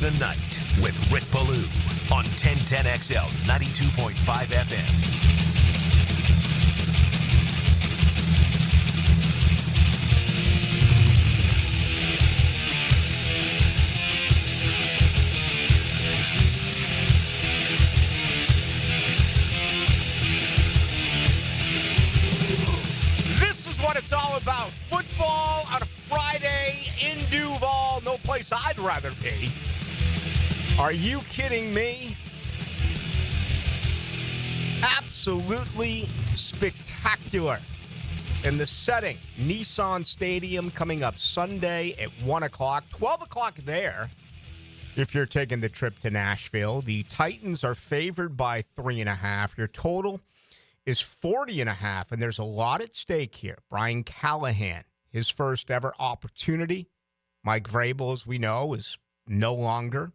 the Night with Rick Ballou on 1010XL 92.5 FM. What it's all about. Football on a Friday in Duval. No place I'd rather be. Are you kidding me? Absolutely spectacular. In the setting, Nissan Stadium coming up Sunday at 1 o'clock. 12 o'clock there if you're taking the trip to Nashville. The Titans are favored by 3.5. Your total is 40.5, and there's a lot at stake here. Brian Callahan, his first ever opportunity. Mike Vrabel, as we know, is no longer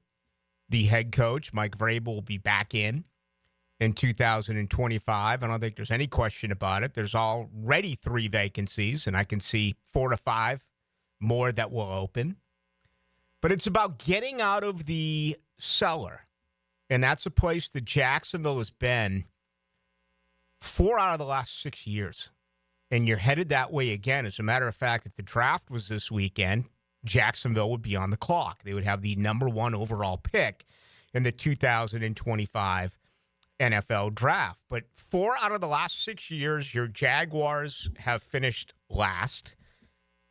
the head coach. Mike Vrabel will be back in 2025. I don't think there's any question about it. There's already 3 vacancies, and I can see 4 to 5 more that will open. But it's about getting out of the cellar, and that's a place that Jacksonville has been 4 out of the last 6 years, and you're headed that way again. As a matter of fact, if the draft was this weekend, Jacksonville would be on the clock. They would have the number 1 overall pick in the 2025 NFL draft. But 4 out of the last 6 years, your Jaguars have finished last.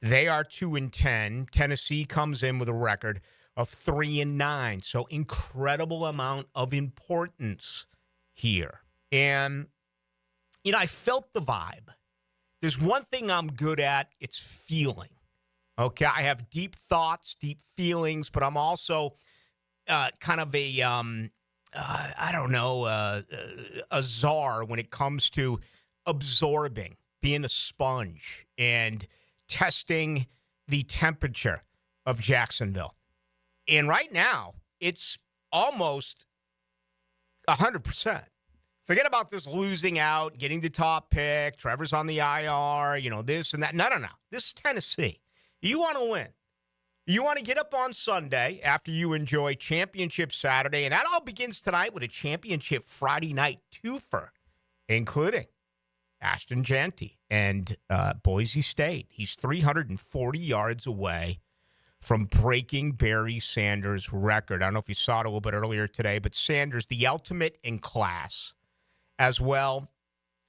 They are 2-10. Tennessee comes in with a record of 3-9. So incredible amount of importance here. And you know, I felt the vibe. There's one thing I'm good at. It's feeling. Okay, I have deep thoughts, deep feelings, but I'm also kind of a, a czar when it comes to absorbing, being a sponge, and testing the temperature of Jacksonville. And right now, it's almost 100%. Forget about this losing out, getting the top pick, Trevor's on the IR, this and that. No. This is Tennessee. You want to win. You want to get up on Sunday after you enjoy Championship Saturday, and that all begins tonight with a Championship Friday night twofer, including Ashton Jeanty and Boise State. He's 340 yards away from breaking Barry Sanders' record. I don't know if you saw it a little bit earlier today, but Sanders, the ultimate in class, as well,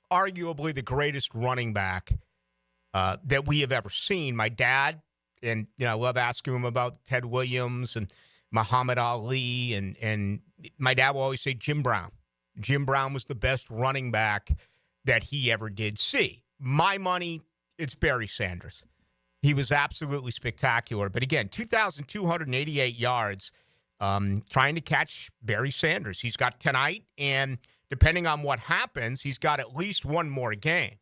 arguably the greatest running back that we have ever seen. My dad, and I love asking him about Ted Williams and Muhammad Ali, and my dad will always say Jim Brown. Jim Brown was the best running back that he ever did see. My money, it's Barry Sanders. He was absolutely spectacular. But again, 2,288 yards trying to catch Barry Sanders. He's got tonight, and depending on what happens, he's got at least one more game,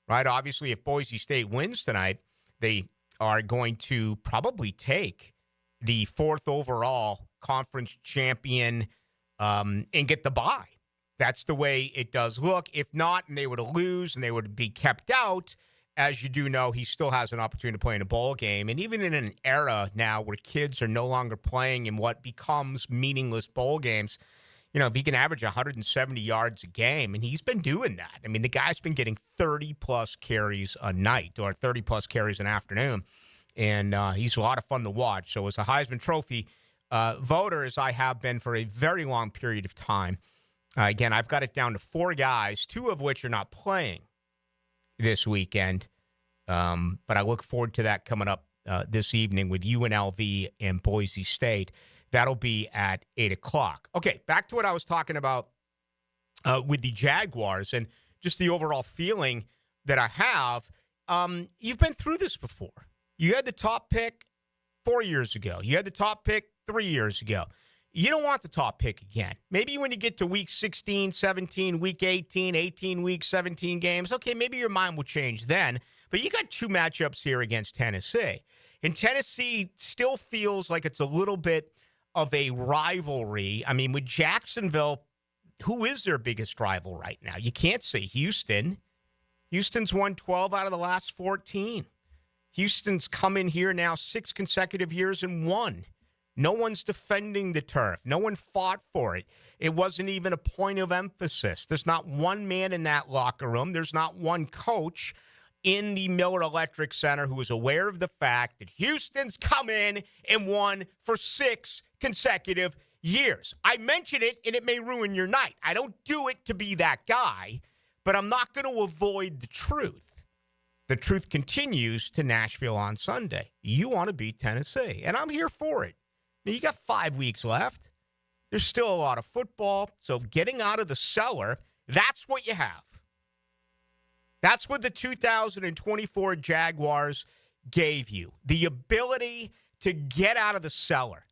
right? Obviously, if Boise State wins tonight, they are going to probably take the 4th overall conference champion and get the bye. That's the way it does look. If not, and they were to lose and they would be kept out, as you do know, he still has an opportunity to play in a bowl game. And even in an era now where kids are no longer playing in what becomes meaningless bowl games, if he can average 170 yards a game, and he's been doing that. I mean, the guy's been getting 30-plus carries a night or 30-plus carries an afternoon, and he's a lot of fun to watch. So as a Heisman Trophy voter, as I have been for a very long period of time, again, I've got it down to 4 guys, 2 of which are not playing this weekend. But I look forward to that coming up this evening with UNLV and Boise State. That'll be at 8 o'clock. Okay, back to what I was talking about with the Jaguars and just the overall feeling that I have. You've been through this before. You had the top pick 4 years ago. You had the top pick 3 years ago. You don't want the top pick again. Maybe when you get to week 16, 17, week 18, 18 weeks, 17 games, okay, maybe your mind will change then. But you got 2 matchups here against Tennessee. And Tennessee still feels like it's a little bit of a rivalry. I mean, with Jacksonville, who is their biggest rival right now? You can't say Houston. Houston's won 12 out of the last 14. Houston's come in here now 6 consecutive years and won No one's defending the turf. No one fought for it. It wasn't even a point of emphasis. There's not one man in that locker room. There's not one coach in the Miller Electric Center who is aware of the fact that Houston's come in and won for 6 consecutive years. I mention it, and it may ruin your night. I don't do it to be that guy, but I'm not going to avoid the truth. The truth continues to Nashville on Sunday. You want to beat Tennessee, and I'm here for it. You got 5 weeks left. There's still a lot of football. So getting out of the cellar, that's what you have. That's what the 2024 Jaguars gave you. The ability to get out of the cellar.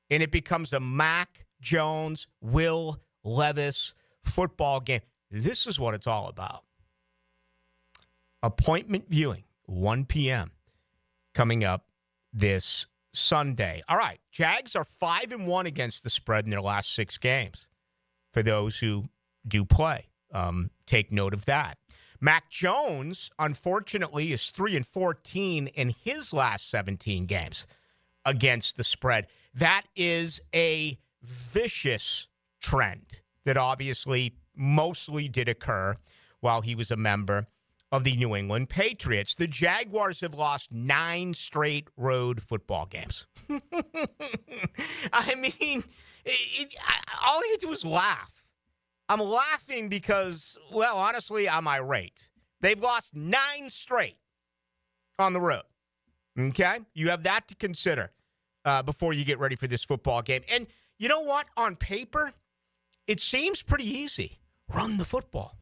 And it becomes a Mac Jones, Will Levis football game. This is what it's all about. Appointment viewing, 1 p.m. coming up this Sunday. All right, Jags are 5-1 against the spread in their last 6 games. For those who do play, take note of that. Mac Jones, unfortunately, is 3-14 in his last 17 games against the spread. That is a vicious trend that obviously mostly did occur while he was a member of the New England Patriots. The Jaguars have lost 9 straight road football games. I mean, all I can do is laugh. I'm laughing because, well, honestly, I'm irate. They've lost 9 straight on the road. Okay? You have that to consider before you get ready for this football game. And you know what? On paper, it seems pretty easy. Run the football.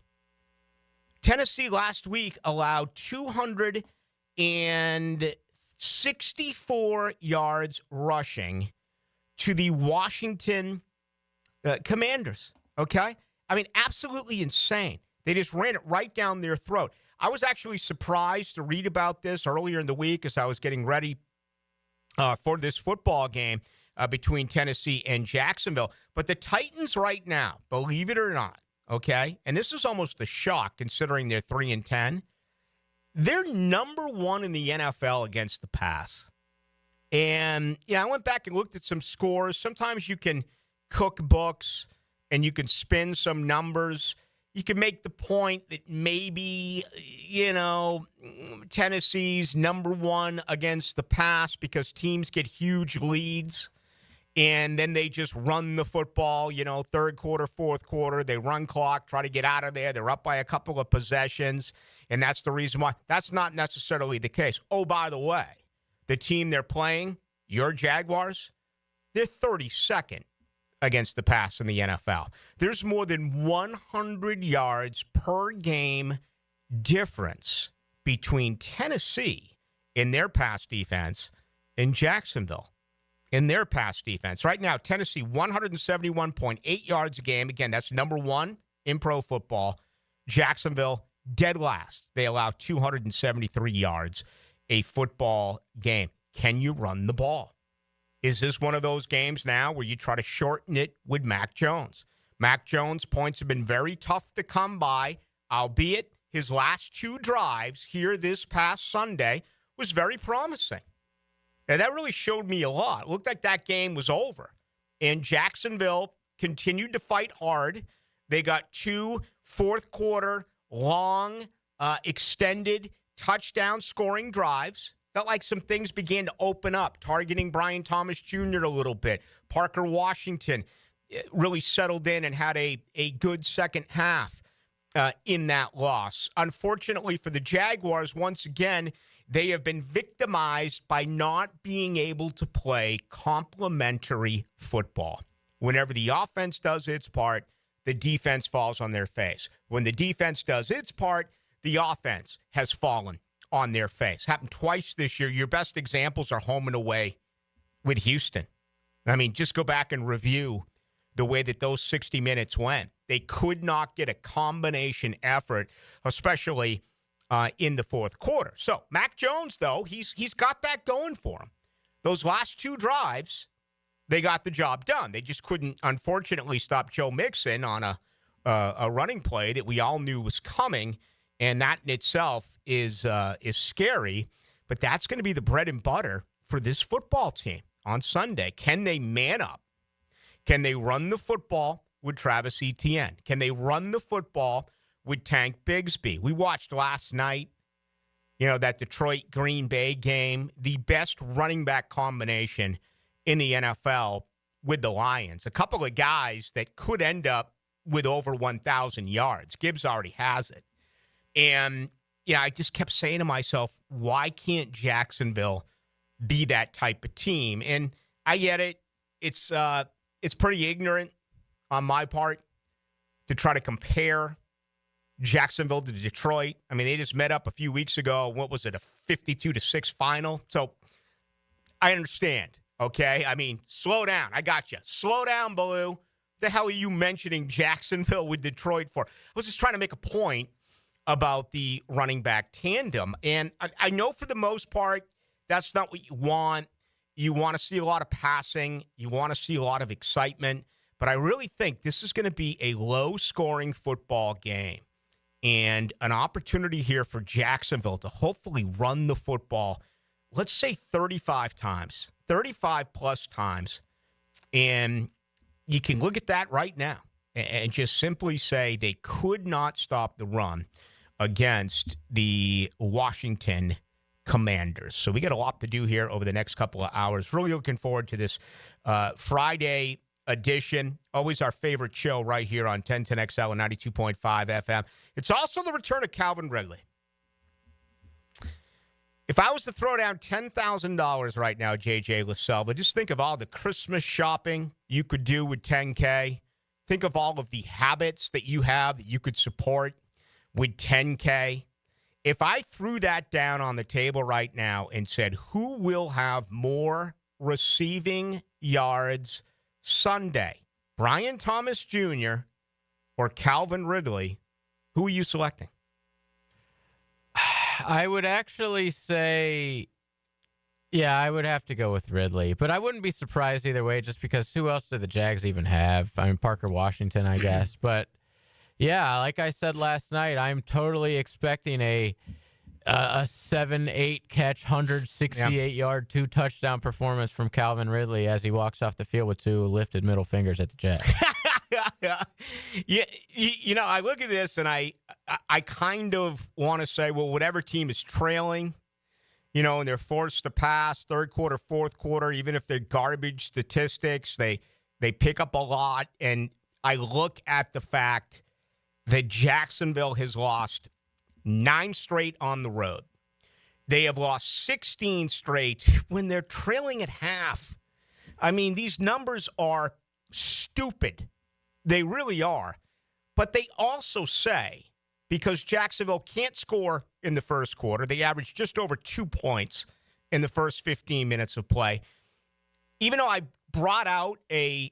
Tennessee last week allowed 264 yards rushing to the Washington Commanders, okay? I mean, absolutely insane. They just ran it right down their throat. I was actually surprised to read about this earlier in the week as I was getting ready for this football game between Tennessee and Jacksonville. But the Titans right now, believe it or not, okay, and this is almost a shock considering they're 3-10. They're number 1 in the NFL against the pass. And, yeah, I went back and looked at some scores. Sometimes you can cook books and you can spin some numbers. You can make the point that maybe, you know, Tennessee's number 1 against the pass because teams get huge leads. And then they just run the football, you know, third quarter, fourth quarter. They run clock, try to get out of there. They're up by a couple of possessions, and that's the reason why. That's not necessarily the case. Oh, by the way, the team they're playing, your Jaguars, they're 32nd against the pass in the NFL. There's more than 100 yards per game difference between Tennessee in their pass defense and Jacksonville in their pass defense. Right now, Tennessee, 171.8 yards a game. Again, that's number 1 in pro football. Jacksonville, dead last. They allow 273 yards a football game. Can you run the ball? Is this one of those games now where you try to shorten it with Mac Jones? Mac Jones' points have been very tough to come by, albeit his last 2 drives here this past Sunday was very promising. And that really showed me a lot. It looked like that game was over. And Jacksonville continued to fight hard. They got 2 fourth-quarter, long, extended touchdown scoring drives. Felt like some things began to open up, targeting Brian Thomas Jr. a little bit. Parker Washington really settled in and had a good second half in that loss. Unfortunately for the Jaguars, once again, they have been victimized by not being able to play complementary football. Whenever the offense does its part, the defense falls on their face. When the defense does its part, the offense has fallen on their face. Happened twice this year. Your best examples are home and away with Houston. I mean, just go back and review the way that those 60 minutes went. They could not get a combination effort, especially in the fourth quarter. So Mac Jones, though, he's got that going for him. Those last 2 drives, they got the job done. They just couldn't, unfortunately, stop Joe Mixon on a running play that we all knew was coming, and that in itself is scary. But that's going to be the bread and butter for this football team on Sunday. Can they man up? Can they run the football with Travis Etienne? Can they run the football with Tank Bigsby? We watched last night, that Detroit-Green Bay game, the best running back combination in the NFL with the Lions. A couple of guys that could end up with over 1,000 yards. Gibbs already has it. And, I just kept saying to myself, why can't Jacksonville be that type of team? And I get it. It's pretty ignorant on my part to try to compare Jacksonville to Detroit. I mean, they just met up a few weeks ago. What was it, a 52-6 final? So I understand, okay? I mean, slow down. I got you. Slow down, Ballou. What the hell are you mentioning Jacksonville with Detroit for? I was just trying to make a point about the running back tandem. And I know for the most part, that's not what you want. You want to see a lot of passing. You want to see a lot of excitement. But I really think this is going to be a low-scoring football game and an opportunity here for Jacksonville to hopefully run the football, let's say 35 times, 35-plus times. And you can look at that right now and just simply say they could not stop the run against the Washington Commanders. So we got a lot to do here over the next couple of hours. Really looking forward to this Friday edition. Always our favorite show right here on 1010XL and 92.5 FM. It's also the return of Calvin Ridley. If I was to throw down $10,000 right now, JJ LaSelva, just think of all the Christmas shopping you could do with $10K. Think of all of the habits that you have that you could support with $10K. If I threw that down on the table right now and said, who will have more receiving yards Sunday, Brian Thomas Jr. or Calvin Ridley, who are you selecting? I would actually say, I would have to go with Ridley. But I wouldn't be surprised either way, just because who else do the Jags even have? I mean, Parker Washington, I guess. But, like I said last night, I'm totally expecting a 7-8 catch, 168-yard, 2-touchdown performance from Calvin Ridley as he walks off the field with 2 lifted middle fingers at the Jags. Yeah, I look at this and I kind of want to say, well, whatever team is trailing, and they're forced to pass third quarter, fourth quarter, even if they're garbage statistics, they pick up a lot. And I look at the fact that Jacksonville has lost 9 straight on the road. They have lost 16 straight when they're trailing at half. I mean, these numbers are stupid. They really are. But they also say, because Jacksonville can't score in the first quarter, they average just over 2 points in the first 15 minutes of play. Even though I brought out a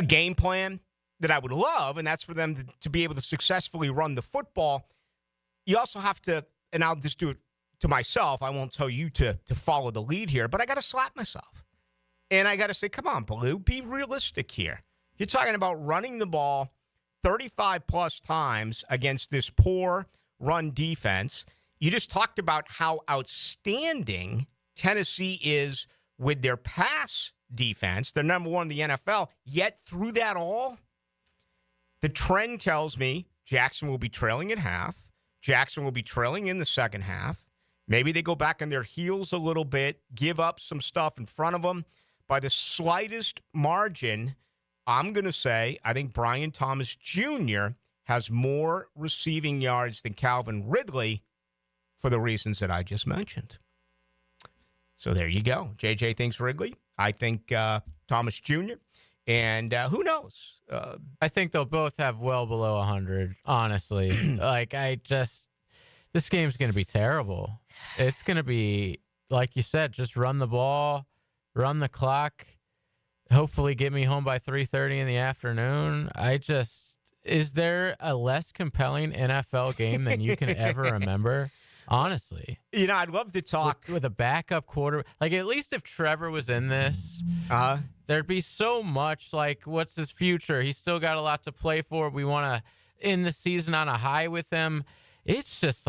game plan that I would love, and that's for them to be able to successfully run the football, you also have to, and I'll just do it to myself, I won't tell you to follow the lead here, but I got to slap myself. And I got to say, come on, Ballou, be realistic here. You're talking about running the ball 35-plus times against this poor run defense. You just talked about how outstanding Tennessee is with their pass defense. They're number 1 in the NFL. Yet through that all, the trend tells me Jackson will be trailing at half. Jackson will be trailing in the second half. Maybe they go back on their heels a little bit, give up some stuff in front of them. By the slightest margin, I'm going to say I think Brian Thomas Jr. has more receiving yards than Calvin Ridley for the reasons that I just mentioned. So there you go. JJ thinks Ridley. I think Thomas Jr. And who knows? I think they'll both have well below 100, honestly. This game's going to be terrible. It's going to be, like you said, just run the ball, run the clock, hopefully get me home by 3:30 in the afternoon. Is there a less compelling NFL game than you can ever remember? Honestly. I'd love to talk. With a backup quarter. Like, at least if Trevor was in this, there'd be so much, what's his future? He's still got a lot to play for. We want to end the season on a high with him. It's just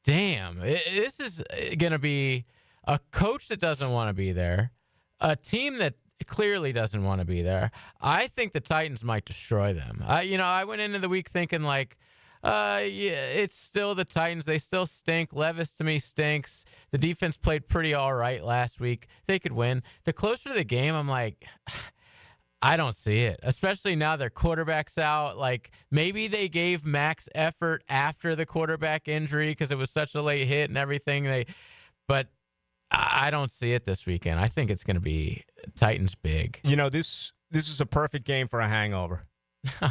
damn, this is going to be a coach that doesn't want to be there, a team that clearly doesn't want to be there. I think the Titans might destroy them. I went into the week thinking yeah, it's still the Titans. They still stink. Levis to me stinks. The defense played pretty all right last week. They could win. The closer to the game, I'm like, I don't see it, especially now their quarterback's out. Like, maybe they gave max effort after the quarterback injury because it was such a late hit and everything. But I don't see it this weekend. I think it's going to be Titans big. This is a perfect game for a hangover.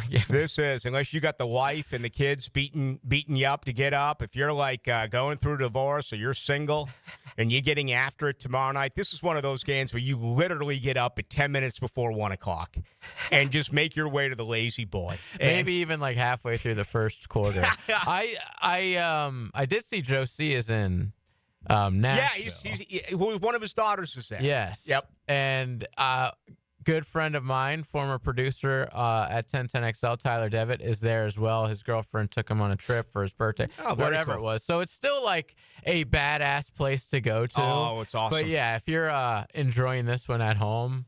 Yeah. This is, unless you got the wife and the kids beating you up to get up. If you're like going through divorce or you're single and you're getting after it tomorrow night, this is one of those games where you literally get up at 10 minutes before 1 o'clock and just make your way to the lazy boy. Maybe even like halfway through the first quarter. I did see Joe C is in Nashville. Yeah, one of his daughters is there. Yes. Yep. And good friend of mine, former producer at 1010XL, Tyler Devitt, is there as well. His girlfriend took him on a trip for his birthday, whatever it was. So it's still like a badass place to go to. Oh, it's awesome. But yeah, if you're enjoying this one at home,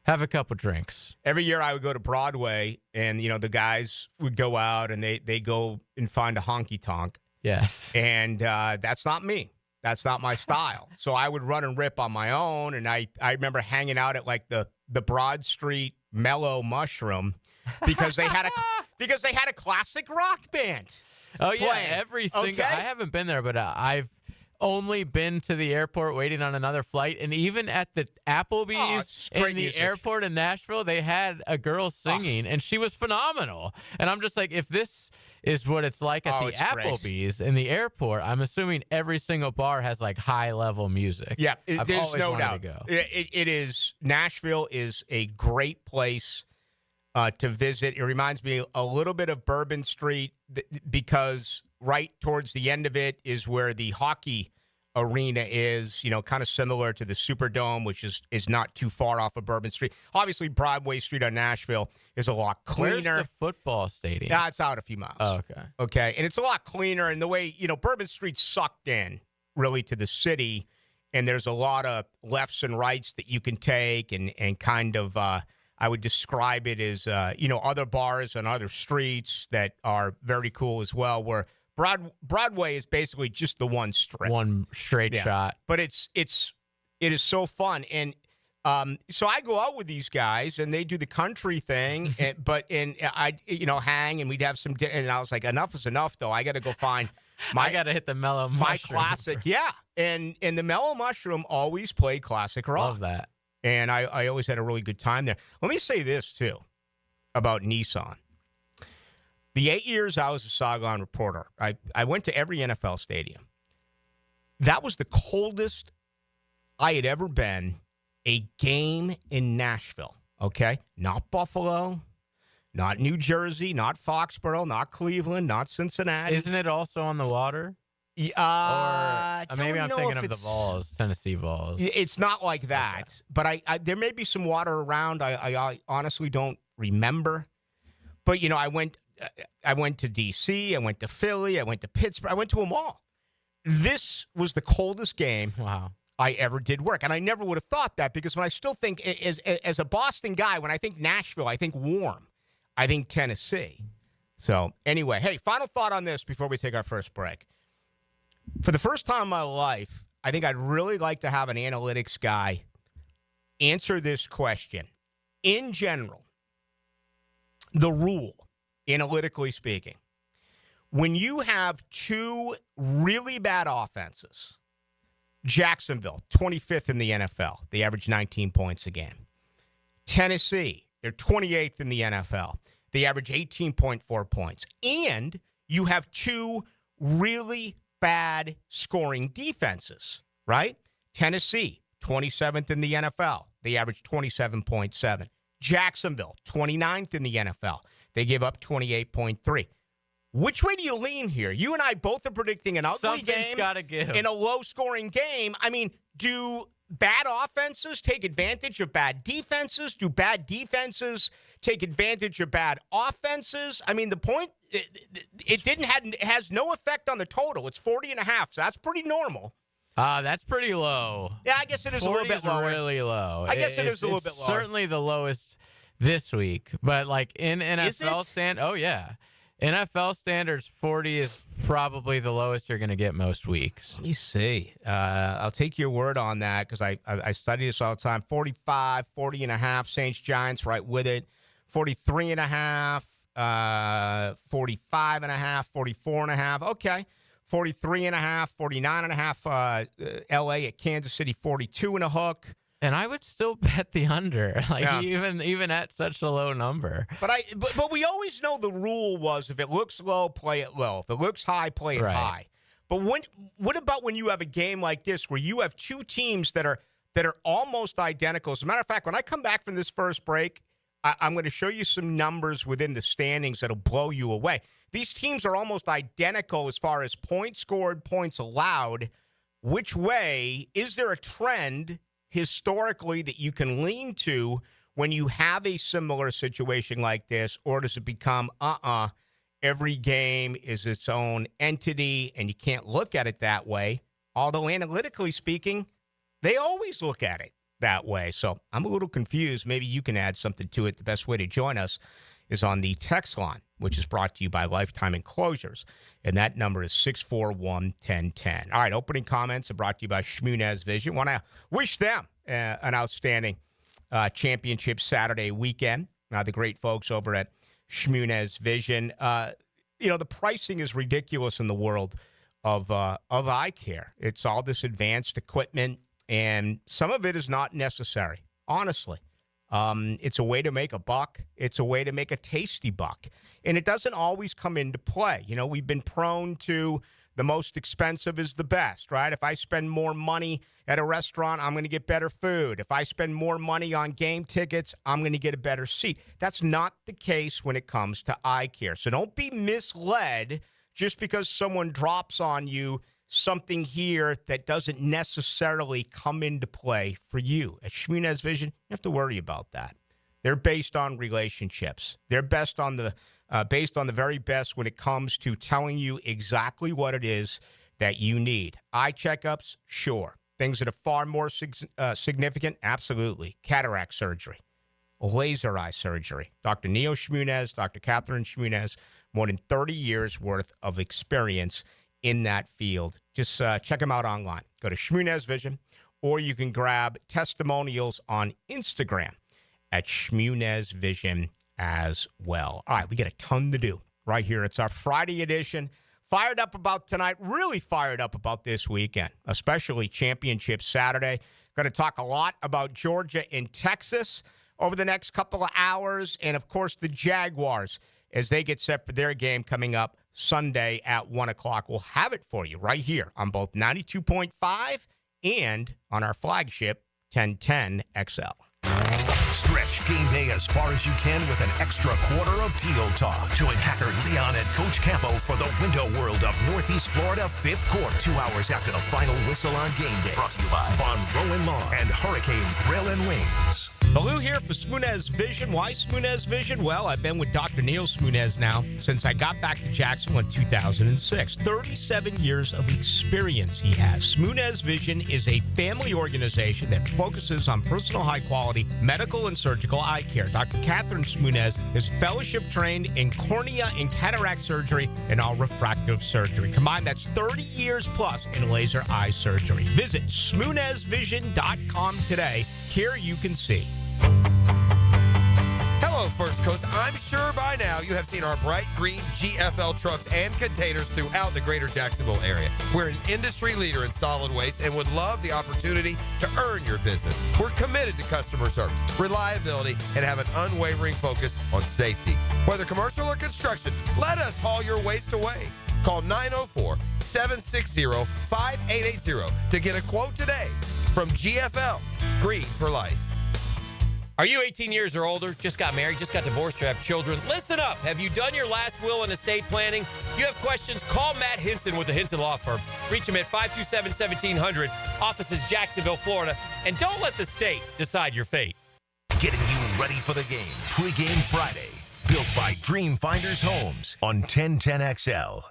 have a couple drinks. Every year I would go to Broadway, and the guys would go out and they go and find a honky tonk. Yes. And that's not me. That's not my style. So I would run and rip on my own. And I remember hanging out at like the Broad Street Mellow Mushroom because they had a classic rock band. Oh yeah, playing. every single. I haven't been there, but I've only been to the airport waiting on another flight, and even at the Applebee's in the music. airport in Nashville, they had a girl singing, and she was phenomenal. And I'm just like, if this is what it's like at the Applebee's in the airport, I'm assuming every single bar has like high level music. Yeah, I've there's always no wanted doubt. to go. It is. Nashville is a great place to visit. It reminds me a little bit of Bourbon Street because right towards the end of it is where the hockey arena is, kind of similar to the Superdome, which is not too far off of Bourbon Street. Obviously, Broadway Street on Nashville is a lot cleaner. Where's the football stadium? It's out a few miles. Oh, okay. Okay, and it's a lot cleaner. And the way, Bourbon Street's sucked in, really, to the city, and there's a lot of lefts and rights that you can take and kind of, I would describe it as, other bars on other streets that are very cool as well, where Broadway is basically just the one strip. One straight shot. But it is so fun. And so I go out with these guys and they do the country thing, and I hang and we'd have some dinner, and I was like, enough is enough though. I got to go find I got to hit the Mellow Mushroom. My classic. Yeah. And the Mellow Mushroom always played classic rock. Love that. And I always had a really good time there. Let me say this too about Nissan. The 8 years I was a Saigon reporter, I went to every NFL stadium. That was the coldest I had ever been a game in Nashville, okay? Not Buffalo, not New Jersey, not Foxborough, not Cleveland, not Cincinnati. Isn't it also on the water? Maybe I'm thinking of the Vols, Tennessee Vols. It's not like that, okay. But I there may be some water around. I honestly don't remember. But, I went to D.C., I went to Philly, I went to Pittsburgh, I went to them all. This was the coldest game I ever did work. And I never would have thought that because when I still think, as a Boston guy, when I think Nashville, I think warm. I think Tennessee. So, anyway, hey, final thought on this before we take our first break. For the first time in my life, I think I'd really like to have an analytics guy answer this question. In general, the rule, analytically speaking, when you have two really bad offenses, Jacksonville, 25th in the NFL. They average 19 points a game. Tennessee, they're 28th in the NFL. They average 18.4 points. And you have two really bad scoring defenses, right? Tennessee, 27th in the NFL. They average 27.7. Jacksonville, 29th in the NFL. They give up 28.3. Which way do you lean here? You and I both are predicting an ugly Something's gotta give. In a low-scoring game. I mean, do bad offenses take advantage of bad defenses? Do bad defenses take advantage of bad offenses? I mean, the point, it has no effect on the total. It's 40.5, so that's pretty normal. That's pretty low. Yeah, I guess it is a little 40 bit is lower. really low. I guess it is a little bit lower. Certainly the lowest this week, but like in NFL oh yeah, NFL standards, 40 is probably the lowest you're going to get most weeks. Let me see. I'll take your word on that because I study this all the time. 45, 40 and a half. Saints Giants right with it. 43 and a half. 45 and a half. 44 and a half. Okay. 43 and a half. 49 and a half. LA at Kansas City. 42 and a hook. And I would still bet the under, Yeah. even at such a low number. But we always know the rule was if it looks low, play it low. If it looks high, play it high. But what about when you have a game like this where you have two teams that are almost identical? As a matter of fact, when I come back from this first break, I'm going to show you some numbers within the standings that'll blow you away. These teams are almost identical as far as points scored, points allowed. Which way is there a trend historically that you can lean to when you have a similar situation like this, or does it become every game is its own entity and you can't look at it that way? Although analytically speaking, they always look at it that way. So I'm a little confused. Maybe you can add something to it. The best way to join us is on the text line, which is brought to you by Lifetime Enclosures, and that number is 641-1010. All right, opening comments are brought to you by Shmunez Vision. Want to wish them an outstanding championship Saturday weekend. The great folks over at Shmunez Vision. The pricing is ridiculous in the world of eye care. It's all this advanced equipment, and some of it is not necessary, honestly. It's a way to make a buck. It's a way to make a tasty buck. And it doesn't always come into play. We've been prone to the most expensive is the best, right? If I spend more money at a restaurant, I'm going to get better food. If I spend more money on game tickets, I'm going to get a better seat. That's not the case when it comes to eye care. So don't be misled just because someone drops on you something here that doesn't necessarily come into play for you. At Shmunez Vision, you have to worry about that. They're based on relationships. They're based on the very best when it comes to telling you exactly what it is that you need. Eye checkups, sure. Things that are far more significant, absolutely. Cataract surgery, laser eye surgery. Dr. Neo Shmunez, Dr. Catherine Shmunez, more than 30 years worth of experience in that field. Just check them out online. Go to Shmunez Vision, or you can grab testimonials on Instagram at Shmunez Vision as well. All right, we got a ton to do right here. It's our Friday edition. Fired up about tonight, really fired up about this weekend, especially Championship Saturday. Going to talk a lot about Georgia and Texas over the next couple of hours, and, of course, the Jaguars as they get set for their game coming up Sunday at 1 o'clock. We'll have it for you right here on both 92.5 and on our flagship 1010 XL. Stretch game day as far as you can with an extra quarter of Teal Talk. Join Hacker Leon and Coach Campo for the window world of Northeast Florida fifth quarter. 2 hours after the final whistle on game day. Brought to you by Von Rowan Law and Hurricane Grill and Wings. Ballou here for Shmunez Vision. Why Shmunez Vision? Well, I've been with Dr. Neil Shmunez now since I got back to Jacksonville in 2006. 37 years of experience he has. Shmunez Vision is a family organization that focuses on personal high-quality medical and surgical eye care. Dr. Catherine Shmunez is fellowship-trained in cornea and cataract surgery and all refractive surgery. Combined, that's 30 years plus in laser eye surgery. Visit shmunezvision.com today. Here you can see. Hello, First Coast. I'm sure by now you have seen our bright green GFL trucks and containers throughout the greater Jacksonville area. We're an industry leader in solid waste and would love the opportunity to earn your business. We're committed to customer service, reliability, and have an unwavering focus on safety. Whether commercial or construction, let us haul your waste away. Call 904-760-5880 to get a quote today. From GFL, Green for Life. Are you 18 years or older, just got married, just got divorced, or have children? Listen up. Have you done your last will and estate planning? If you have questions, call Matt Hinson with the Hinson Law Firm. Reach him at 527-1700. Office is Jacksonville, Florida. And don't let the state decide your fate. Getting you ready for the game. Pre-game Friday. Built by Dream Finders Homes on 1010XL.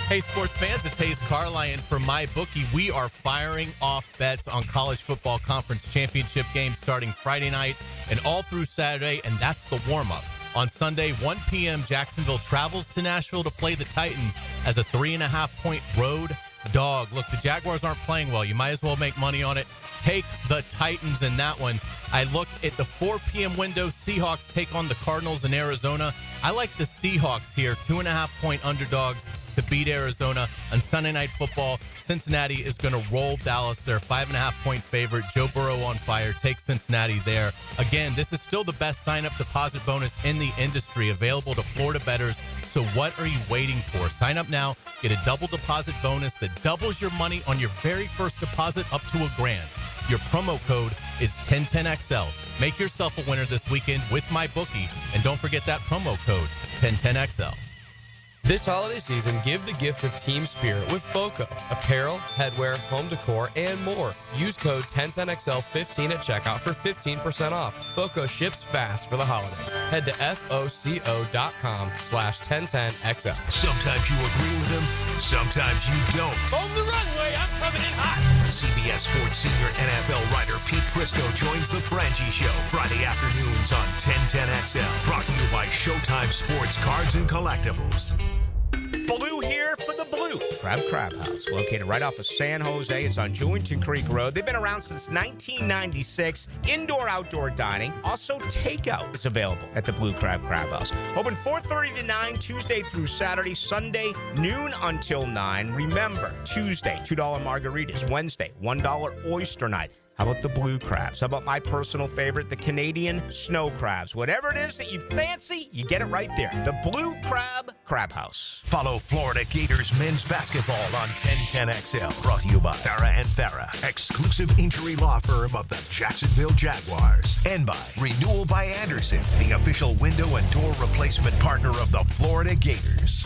Hey, sports fans, it's Hayes Carlyon from MyBookie. We are firing off bets on college football conference championship games starting Friday night and all through Saturday, and that's the warm-up. On Sunday, 1 p.m., Jacksonville travels to Nashville to play the Titans as a 3.5-point road dog. Look, the Jaguars aren't playing well. You might as well make money on it. Take the Titans in that one. I look at the 4 p.m. window. Seahawks take on the Cardinals in Arizona. I like the Seahawks here, 2.5-point underdogs to beat Arizona. On Sunday Night Football, Cincinnati is going to roll Dallas. They're a 5.5-point favorite. Joe Burrow on fire. Take Cincinnati there. Again, this is still the best sign-up deposit bonus in the industry, available to Florida bettors. So what are you waiting for? Sign up now. Get a double deposit bonus that doubles your money on your very first deposit up to $1,000. Your promo code is 1010XL. Make yourself a winner this weekend with MyBookie. And don't forget that promo code, 1010XL. This holiday season, give the gift of team spirit with FOCO. Apparel, headwear, home decor, and more. Use code 1010XL15 at checkout for 15% off. FOCO ships fast for the holidays. Head to FOCO.com/1010XL. Sometimes you agree with him, sometimes you don't. On the runway, I'm coming in hot. CBS Sports senior NFL writer Pete Prisco joins the Frangie Show Friday afternoons on 1010XL. Brought to you by Showtime Sports Cards and Collectibles. Ballou here for the Blue Crab House, located right off of San Jose. It's on Jewington Creek Road. They've been around since 1996. Indoor-outdoor dining. Also, takeout is available at the Blue Crab House. Open 4:30 to 9, Tuesday through Saturday. Sunday, noon until 9. Remember, Tuesday, $2 margaritas. Wednesday, $1 oyster night. How about the blue crabs? How about my personal favorite, the Canadian snow crabs? Whatever it is that you fancy, you get it right there. The Blue Crab House. Follow Florida Gators men's basketball on 1010XL. Brought to you by Farah and Farah, exclusive injury law firm of the Jacksonville Jaguars. And by Renewal by Anderson, the official window and door replacement partner of the Florida Gators.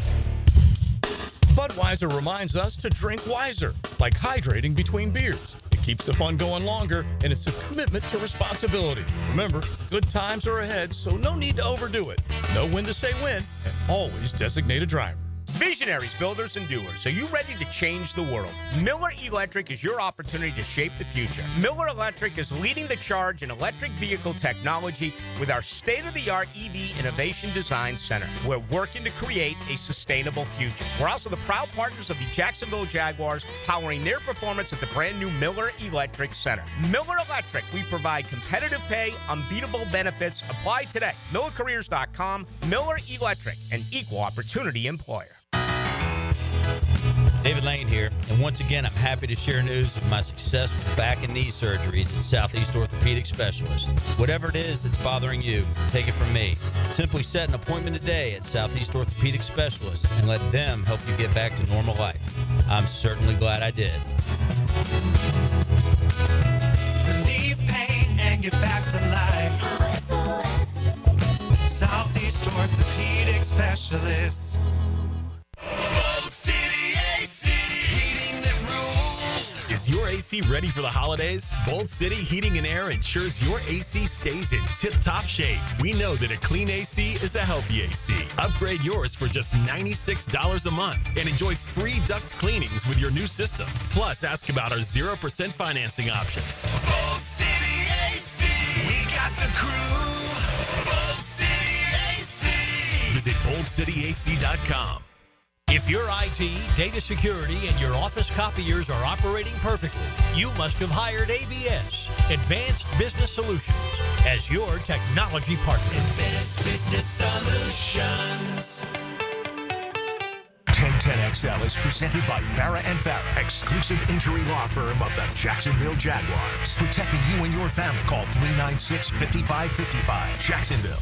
Budweiser reminds us to drink wiser, like hydrating between beers. It keeps the fun going longer, and it's a commitment to responsibility. Remember, good times are ahead, so no need to overdo it. Know when to say when, and always designate a driver. Visionaries, builders, and doers. Are you ready to change the world? Miller Electric is your opportunity to shape the future. Miller Electric is leading the charge in electric vehicle technology with our state-of-the-art EV Innovation Design Center. We're working to create a sustainable future. We're also the proud partners of the Jacksonville Jaguars, powering their performance at the brand-new Miller Electric Center. Miller Electric, we provide competitive pay, unbeatable benefits. Apply today. MillerCareers.com. Miller Electric, an equal opportunity employer. David Lane here, and once again, I'm happy to share news of my success with back and knee surgeries at Southeast Orthopedic Specialist. Whatever it is that's bothering you, take it from me. Simply set an appointment today at Southeast Orthopedic Specialist and let them help you get back to normal life. I'm certainly glad I did. Relieve pain and get back to life. Southeast Orthopedic Specialist. Is your AC ready for the holidays? Bold City Heating and Air ensures your AC stays in tip-top shape. We know that a clean AC is a healthy AC. Upgrade yours for just $96 a month and enjoy free duct cleanings with your new system. Plus, ask about our 0% financing options. Bold City AC. We got the crew. Bold City AC. Visit boldcityac.com. If your IT, data security, and your office copiers are operating perfectly, you must have hired ABS, Advanced Business Solutions, as your technology partner. Advanced Business Solutions. 1010XL is presented by Farah and Farah, exclusive injury law firm of the Jacksonville Jaguars. Protecting you and your family. Call 396-5555. Jacksonville.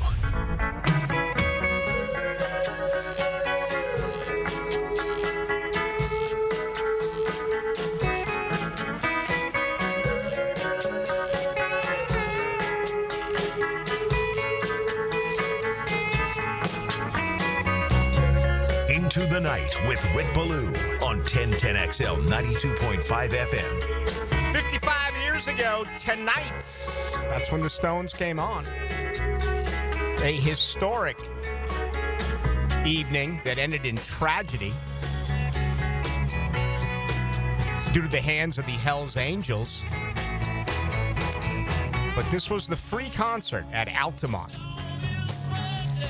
Into the Night with Rick Ballou on 1010XL 92.5 FM. 55 years ago tonight, that's when the Stones came on. A historic evening that ended in tragedy. due to the hands of the Hells Angels. But this was the free concert at Altamont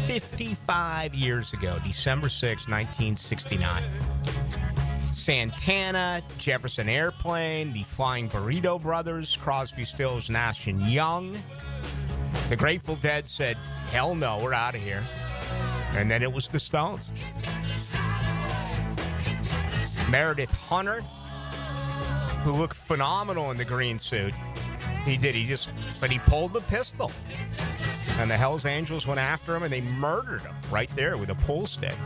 55 years ago, December 6, 1969. Santana, Jefferson Airplane, the Flying Burrito Brothers, Crosby, Stills, Nash and Young. The Grateful Dead said, hell no, we're out of here. And then it was the Stones. Meredith Hunter, who looked phenomenal in the green suit. He did. But he pulled the pistol. And the Hells Angels went after him, and they murdered him right there with a pull stick.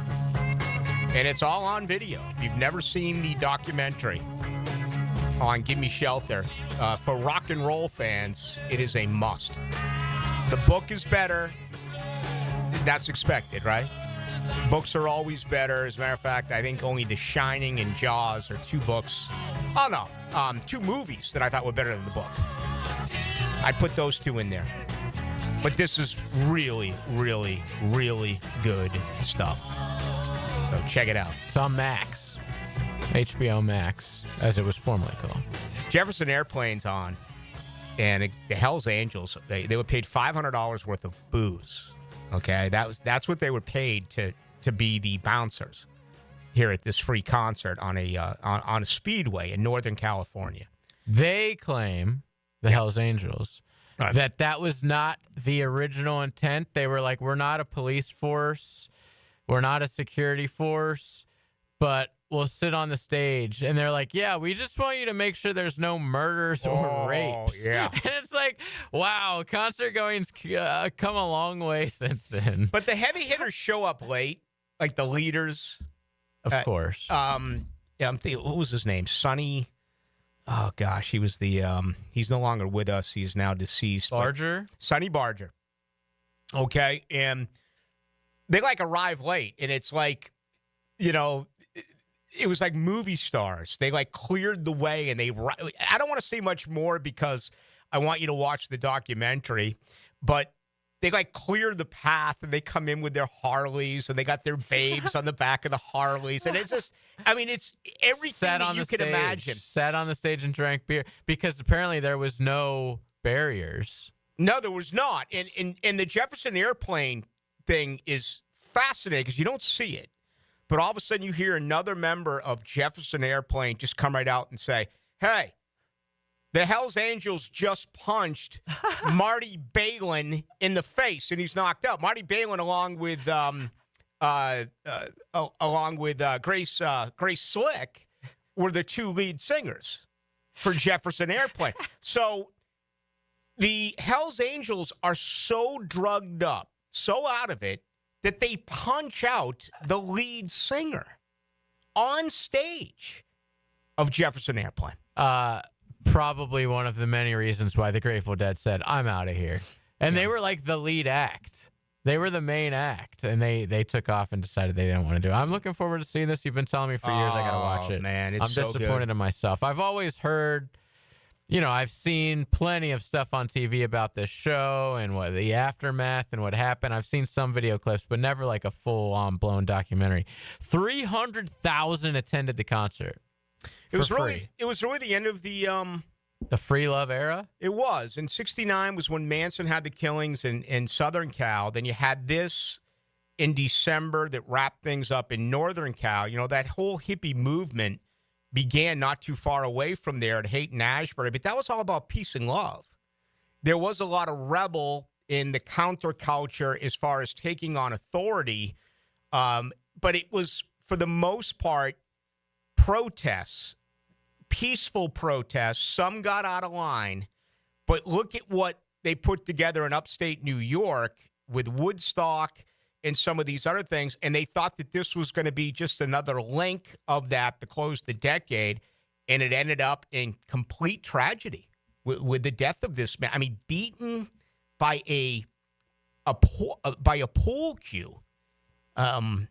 And it's all on video. If you've never seen the documentary on Give Me Shelter, for rock and roll fans, it is a must. The book is better. That's expected, right? Books are always better. As a matter of fact, I think only The Shining and Jaws are two books. Oh, no. Two movies that I thought were better than the book. I put those two in there. But this is really, really, really good stuff. So check it out. It's on Max. HBO Max, as it was formerly called. Jefferson Airplane's on. And the Hells Angels, they were paid $500 worth of booze. Okay? That's what they were paid to be the bouncers here at this free concert on a speedway in Northern California. They claim, the Hells Angels, that was not the original intent. They were like, we're not a police force. We're not a security force, but we'll sit on the stage. And they're like, yeah, we just want you to make sure there's no murders or rapes. Yeah. And it's like, wow, concert going's come a long way since then. But the heavy hitters show up late, like the leaders. Of course. Yeah, I'm thinking, what was his name? Sonny. Oh, gosh, he was he's no longer with us. He's now deceased. Barger? Sonny Barger. Okay, and they, arrive late, and it's like, it was like movie stars. They, cleared the way, and I don't want to say much more because I want you to watch the documentary, but they, clear the path, and they come in with their Harleys, and they got their babes on the back of the Harleys, and it's just, it's everything that you can imagine. Sat on the stage and drank beer, because apparently there was no barriers. No, there was not. And the Jefferson Airplane thing is fascinating because you don't see it. But all of a sudden you hear another member of Jefferson Airplane just come right out and say, hey, the Hells Angels just punched Marty Balin in the face, and he's knocked out. Marty Balin, along with Grace Slick, were the two lead singers for Jefferson Airplane. So the Hells Angels are so drugged up, so out of it, that they punch out the lead singer on stage of Jefferson Airplane. Probably one of the many reasons why the Grateful Dead said, I'm out of here. And they were like the lead act. They were the main act. And they took off and decided they didn't want to do it. I'm looking forward to seeing this. You've been telling me for years I got to watch it. Man, it's I'm so disappointed good. in myself. I've always heard, I've seen plenty of stuff on TV about this show and what the aftermath and what happened. I've seen some video clips, but never like a full-on blown documentary. 300,000 attended the concert. It was really the end of the free love era. It was. In '69 was when Manson had the killings in Southern Cal. Then you had this in December that wrapped things up in Northern Cal. That whole hippie movement began not too far away from there at Haight and Ashbury, but that was all about peace and love. There was a lot of rebel in the counterculture as far as taking on authority, but it was, for the most part, protests, peaceful protests. Some got out of line, but look at what they put together in upstate New York with Woodstock and some of these other things, and they thought that this was going to be just another link of that to close the decade, and it ended up in complete tragedy with the death of this man. Beaten by a pool cue.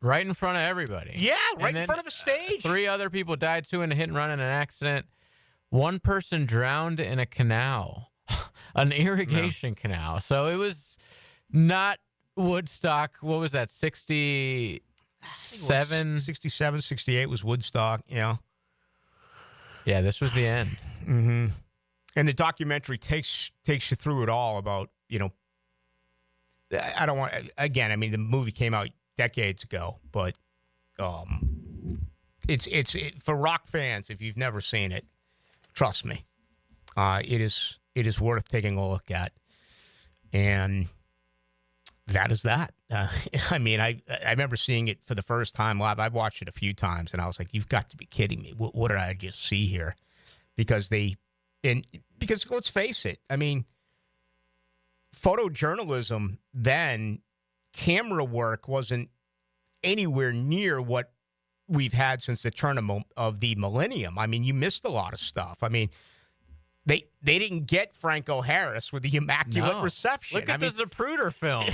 Right in front of everybody. Yeah, right in front of the stage. 3 other people died, 2 in a hit and run in an accident. 1 person drowned in a canal, an irrigation canal. So it was not Woodstock. What was that, 67? 67, 68 was Woodstock, Yeah, this was the end. Mm-hmm. And the documentary takes you through it all about, I don't want, again, I mean, the movie came out decades ago, but it's for rock fans, if you've never seen it, trust me, it is worth taking a look at. And that is that. I mean, I remember seeing it for the first time live. I've watched it a few times, and I was like, you've got to be kidding me. What did I just see here? Because let's face it, I mean, photojournalism then, camera work wasn't anywhere near what we've had since the turn of the millennium. I mean, you missed a lot of stuff. I mean, they didn't get Franco Harris with the immaculate reception. Look at the Zapruder film.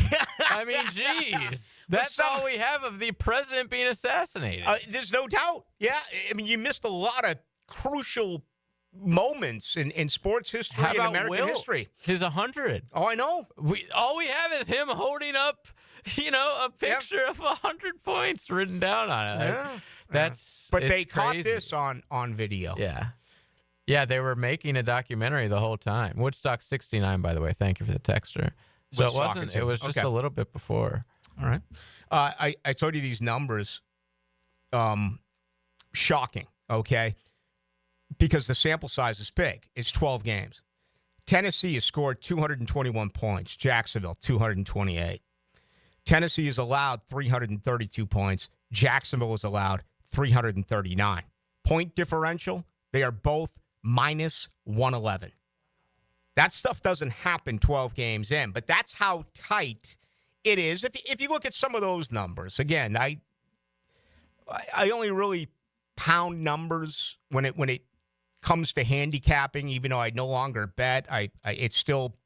I mean, geez. That's all we have of the president being assassinated. There's no doubt. Yeah. I mean, you missed a lot of crucial moments in sports history and American history. His 100. Oh, I know. All we have is him holding up, a picture of 100 points written down on it. Yeah. But they crazy. caught this on video. Yeah. Yeah, they were making a documentary the whole time. Woodstock 69, by the way. Thank you for the texter. So it was just a little bit before. All right. I told you these numbers. Shocking, okay? Because the sample size is big. It's 12 games. Tennessee has scored 221 points. Jacksonville, 228. Tennessee has allowed 332 points. Jacksonville has allowed 339. Point differential, they are both minus 111. That stuff doesn't happen 12 games in, but that's how tight it is. If you look at some of those numbers, again, I only really pound numbers when it comes to handicapping, even though I no longer bet. It still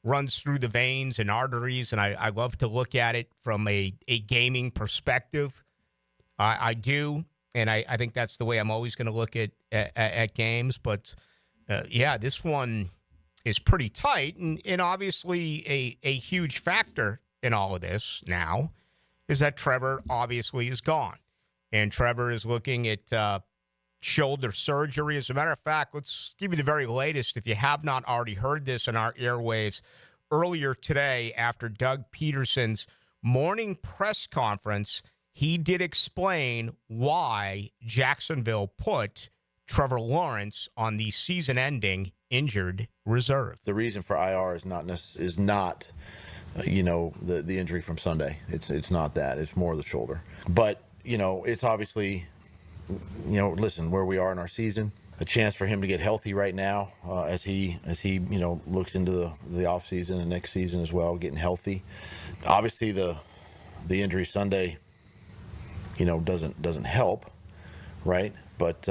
runs through the veins and arteries, and I love to look at it from a gaming perspective. I do, and I think that's the way I'm always going to look at games. But, this one is pretty tight, and obviously a huge factor in all of this now is that Trevor obviously is gone. And Trevor is looking at shoulder surgery. As a matter of fact, let's give you the very latest. If you have not already heard this in our airwaves, earlier today after Doug Peterson's morning press conference, he did explain why Jacksonville put Trevor Lawrence on the season-ending injured reserve. The reason for IR is not the injury from Sunday. It's not that. It's more the shoulder. But it's obviously, listen, where we are in our season, a chance for him to get healthy right now as he looks into the off season and next season as well, getting healthy. Obviously, the injury Sunday, doesn't help, right? But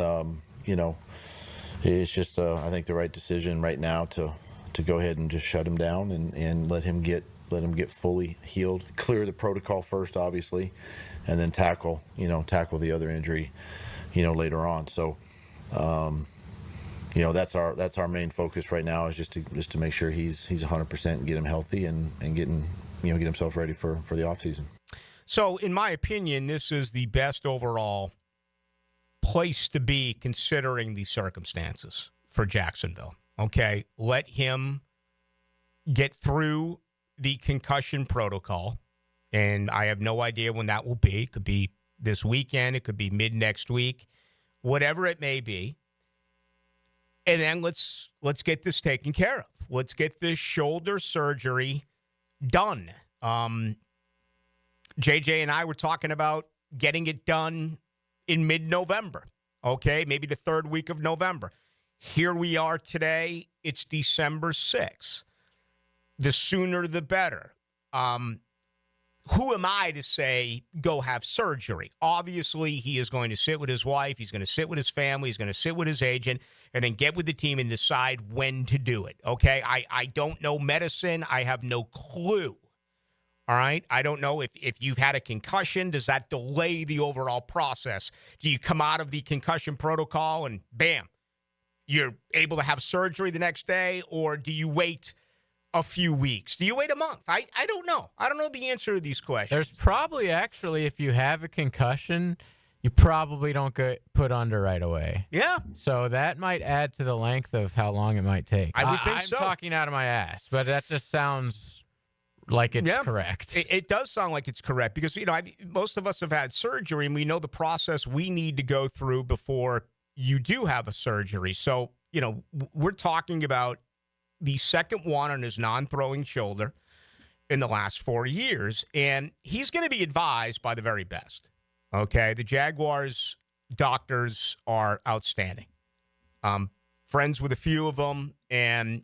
it's just I think the right decision right now to go ahead and just shut him down and let him get fully healed, clear the protocol first, obviously, and then tackle the other injury, later on. So, that's our main focus right now is just to make sure he's 100% and get him healthy and get himself ready for the offseason. So, in my opinion, this is the best overall place to be considering the circumstances for Jacksonville. Okay, let him get through the concussion protocol, and I have no idea when that will be. It could be this weekend. It could be mid next week, whatever it may be. And then let's get this taken care of. Let's get this shoulder surgery done. JJ and I were talking about getting it done in mid-November, okay? Maybe the third week of November. Here we are today. It's December 6th. The sooner the better. Who am I to say go have surgery? Obviously, he is going to sit with his wife. He's going to sit with his family. He's going to sit with his agent and then get with the team and decide when to do it, okay? I don't know medicine. I have no clue, all right? I don't know if you've had a concussion. Does that delay the overall process? Do you come out of the concussion protocol and bam, you're able to have surgery the next day, or do you wait a few weeks? Do you wait a month? I don't know. I don't know the answer to these questions. There's probably actually, if you have a concussion, you probably don't get put under right away. Yeah. So that might add to the length of how long it might take. I would think so. I'm talking out of my ass, but that just sounds like it's correct. It does sound like it's correct because, most of us have had surgery and we know the process we need to go through before you do have a surgery. So, we're talking about the second one on his non-throwing shoulder in the last 4 years, and he's going to be advised by the very best. Okay, the Jaguars doctors are outstanding. Friends with a few of them, and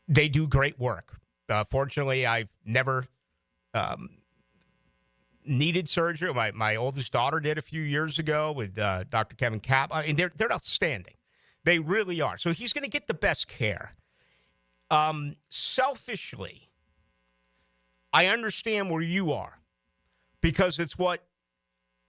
they do great work. Fortunately, I've never needed surgery. My oldest daughter did a few years ago with Dr. Kevin Kapp. I mean, they're outstanding. They really are. So he's going to get the best care. Selfishly, I understand where you are because it's what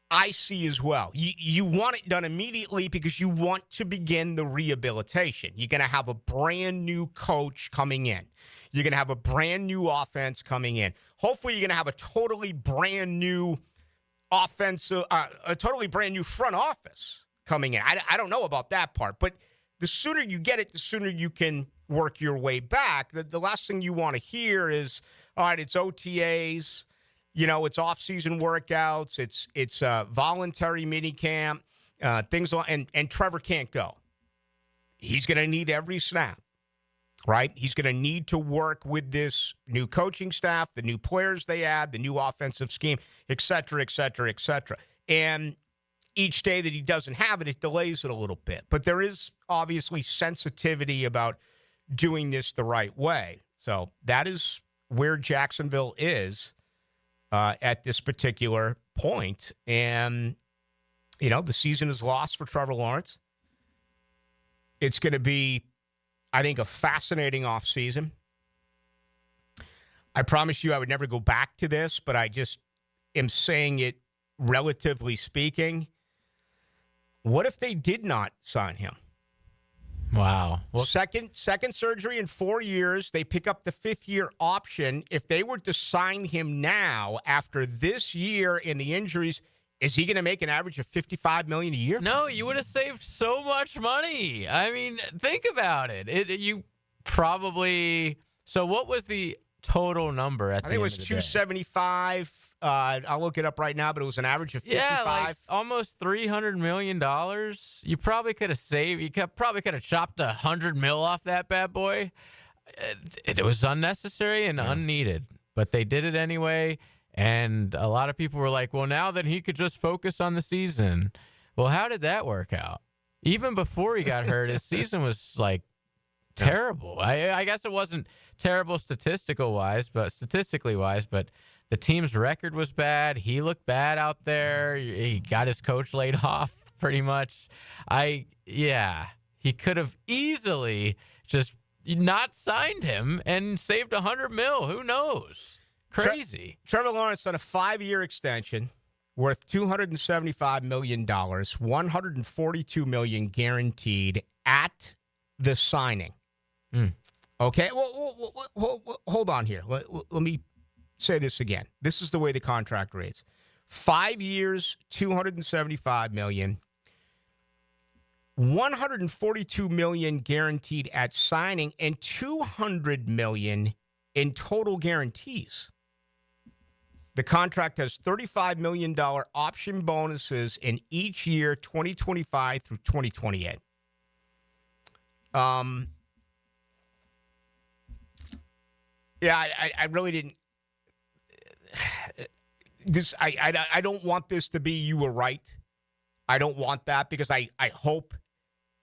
I see as well. You want it done immediately because you want to begin the rehabilitation. You're going to have a brand new coach coming in. You're going to have a brand new offense coming in. Hopefully, you're going to have a totally brand new offensive, a totally brand new front office coming in. I don't know about that part, but the sooner you get it, the sooner you can work your way back. The last thing you want to hear is, all right, it's OTAs. It's off-season workouts. It's voluntary minicamp, things like, and Trevor can't go. He's going to need every snap, right? He's going to need to work with this new coaching staff, the new players they add, the new offensive scheme, et cetera, et cetera, et cetera. And each day that he doesn't have it, it delays it a little bit. But there is obviously sensitivity about doing this the right way. So that is where Jacksonville is at this particular point. And, the season is lost for Trevor Lawrence. It's going to be, I think, a fascinating offseason. I promise you I would never go back to this, but I just am saying it relatively speaking. What if they did not sign him? Wow. Well, second surgery in 4 years. They pick up the fifth-year option. If they were to sign him now after this year and the injuries, is he going to make an average of $55 million a year? No, you would have saved so much money. I mean, think about it. You probably. So what was the total number at the end of the day? I think it was 275. I'll look it up right now, but it was an average of 55. Yeah, like almost $300 million. You probably could have saved. Probably could have chopped $100 million off that bad boy. It was unnecessary and unneeded, but they did it anyway. And a lot of people were like, well, now that he could just focus on the season. Well, how did that work out? Even before he got hurt, his season was like terrible. I guess it wasn't terrible statistically wise, but the team's record was bad. He looked bad out there. He got his coach laid off pretty much. He could have easily just not signed him and saved $100 million. Who knows? Crazy. Trevor Lawrence on a 5-year extension worth $275 million, $142 million guaranteed at the signing. Okay, well, hold on here. Let me say this again. This is the way the contract reads: 5 years, $275 million, $142 million guaranteed at signing, and $200 million in total guarantees. The contract has $35 million option bonuses in each year, 2025 through 2028. I really didn't. I don't want this to be you were right. I don't want that because I hope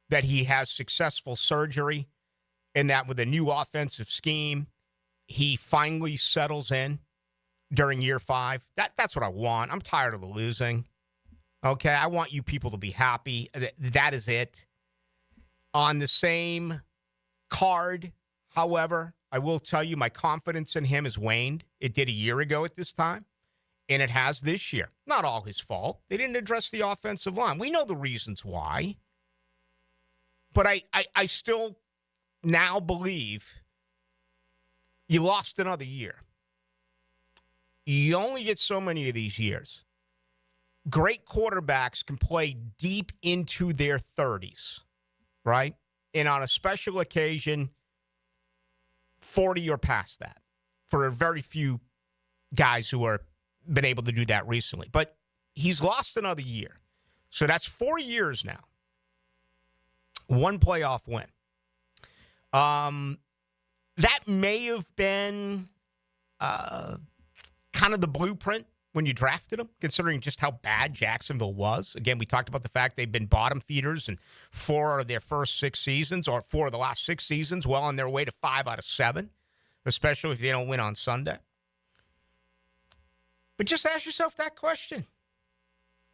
that he has successful surgery and that with a new offensive scheme, he finally settles in during year 5. That's what I want. I'm tired of the losing. Okay, I want you people to be happy. That is it. On the same card, however, I will tell you my confidence in him has waned. It did a year ago at this time, and it has this year. Not all his fault. They didn't address the offensive line. We know the reasons why. But I still now believe you lost another year. You only get so many of these years. great quarterbacks can play deep into their 30s, right? And on a special occasion, 40 or past that, for very few guys who are been able to do that recently. But he's lost another year. So that's 4 years now. One playoff win. That may have been kind of the blueprint when you drafted him, considering just how bad Jacksonville was. Again, we talked about the fact they've been bottom feeders in 4 of their first 6 seasons, or 4 of the last 6 seasons, well on their way to 5 out of 7, especially if they don't win on Sunday. But just ask yourself that question.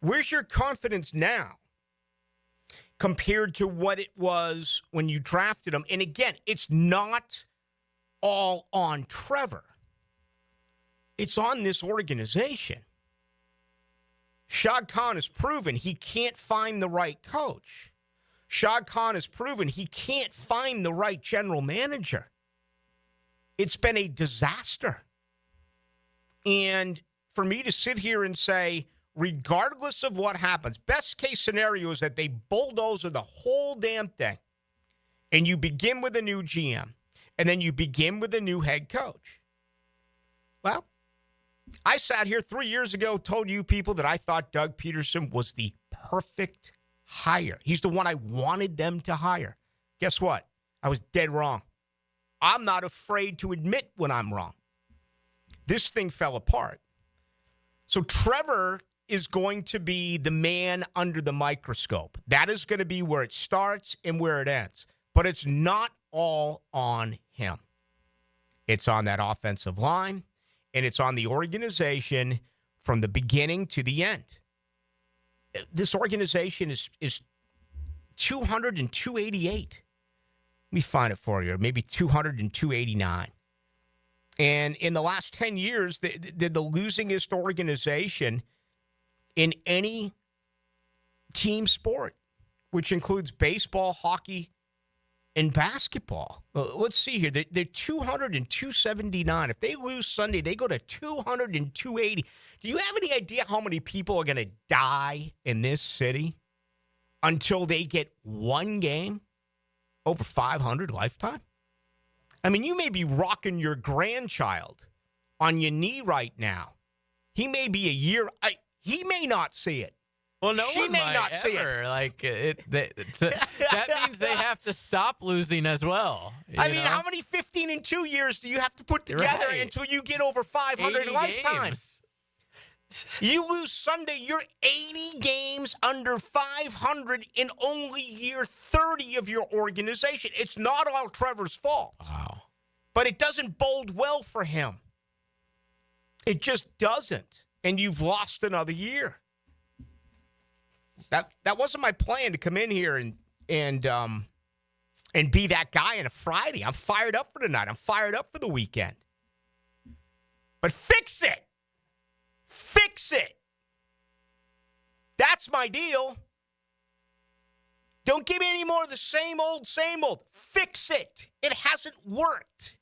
Where's your confidence now compared to what it was when you drafted him? And again, it's not all on Trevor. It's on this organization. Shad Khan has proven he can't find the right coach. Shad Khan has proven he can't find the right general manager. It's been a disaster. And for me to sit here and say, regardless of what happens, best case scenario is that they bulldoze the whole damn thing. And you begin with a new GM. And then you begin with a new head coach. Well, I sat here 3 years ago, told you people that I thought Doug Peterson was the perfect hire. He's the one I wanted them to hire. Guess what? I was dead wrong. I'm not afraid to admit when I'm wrong. This thing fell apart. So Trevor is going to be the man under the microscope. That is going to be where it starts and where it ends. But it's not all on him. It's on that offensive line, and it's on the organization from the beginning to the end. This organization is 200 and 288. Let me find it for you. Maybe 200 and 289. And in the last 10 years, they're the losingest organization in any team sport, which includes baseball, hockey, and basketball. Let's see here. They're 200 and 279. If they lose Sunday, they go to 200 and 280. Do you have any idea how many people are going to die in this city until they get one game over 500 lifetime? I mean, you may be rocking your grandchild on your knee right now. He may be a year. He may not see it. Well, no she one may might not see ever. it. Like that means they have to stop losing as well. I mean, how many 15-2 years do you have to put together until you get over 500 lifetimes? You lose Sunday, you're 80 games under 500 in only year 30 of your organization. It's not all Trevor's fault. Wow. But it doesn't bode well for him. It just doesn't. And you've lost another year. That wasn't my plan to come in here and be that guy on a Friday. I'm fired up for tonight. I'm fired up for the weekend. But fix it. Fix it. That's my deal. Don't give me any more of the same old, same old. Fix it. It hasn't worked.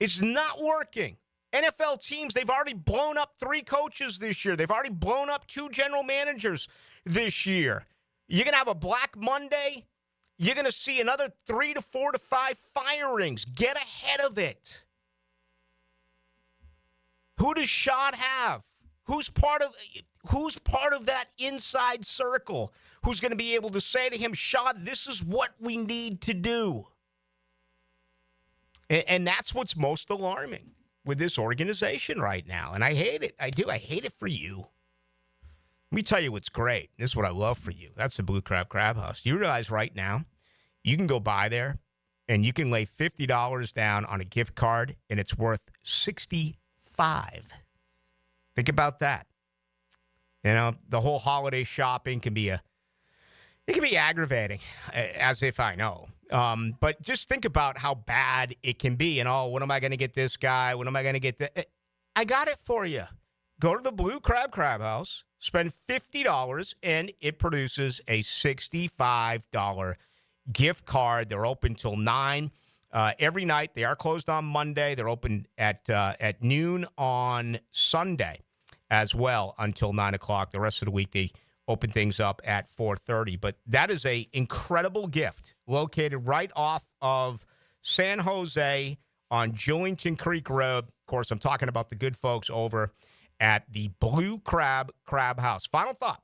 It's not working. NFL teams, they've already blown up 3 coaches this year. They've already blown up 2 general managers this year. You're going to have a Black Monday. You're going to see another 3 to 4 to 5 firings. Get ahead of it. Who does Shad have? Who's part of that inside circle? Who's going to be able to say to him, Shad, this is what we need to do? And that's what's most alarming with this organization right now. And I hate it. I do. I hate it for you. Let me tell you what's great. This is what I love for you. That's the Blue Crab Crab House. You realize right now you can go by there and you can lay $50 down on a gift card and it's worth $65. Think about that. You know, the whole holiday shopping can be aggravating, as if I know. But just think about how bad it can be. And, when am I going to get this guy? When am I going to get that? I got it for you. Go to the Blue Crab Crab House, spend $50, and it produces a $65 gift card. They're open till 9 every night. They are closed on Monday. They're open at noon on Sunday. as well until 9 o'clock. The rest of the week, they open things up at 4:30. But that is a incredible gift located right off of San Jose on Julington Creek Road. Of course, I'm talking about the good folks over at the Blue Crab House. Final thought.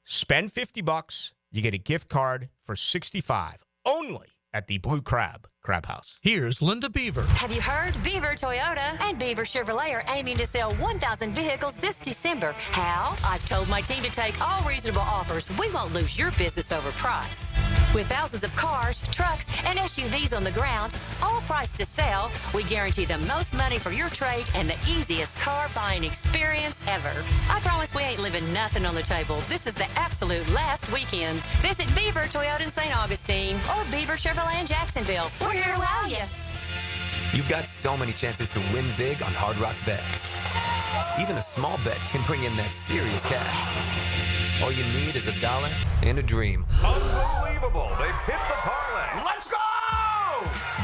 Spend $50. You get a gift card for $65 only at the Blue Crab House. Here's Linda Beaver. Have you heard? Beaver Toyota and Beaver Chevrolet are aiming to sell 1,000 vehicles this December. How? I've told my team to take all reasonable offers. We won't lose your business over price. With thousands of cars, trucks, and SUVs on the ground, all priced to sell, we guarantee the most money for your trade and the easiest car buying experience ever. I promise we ain't leaving nothing on the table. This is the absolute last weekend. Visit Beaver Toyota in St. Augustine or Beaver Chevrolet in Jacksonville. We're here to wow you. You've got so many chances to win big on Hard Rock Bet. Even a small bet can bring in that serious cash. All you need is $1 and a dream. Unbelievable. They've hit the parlay. Let's go!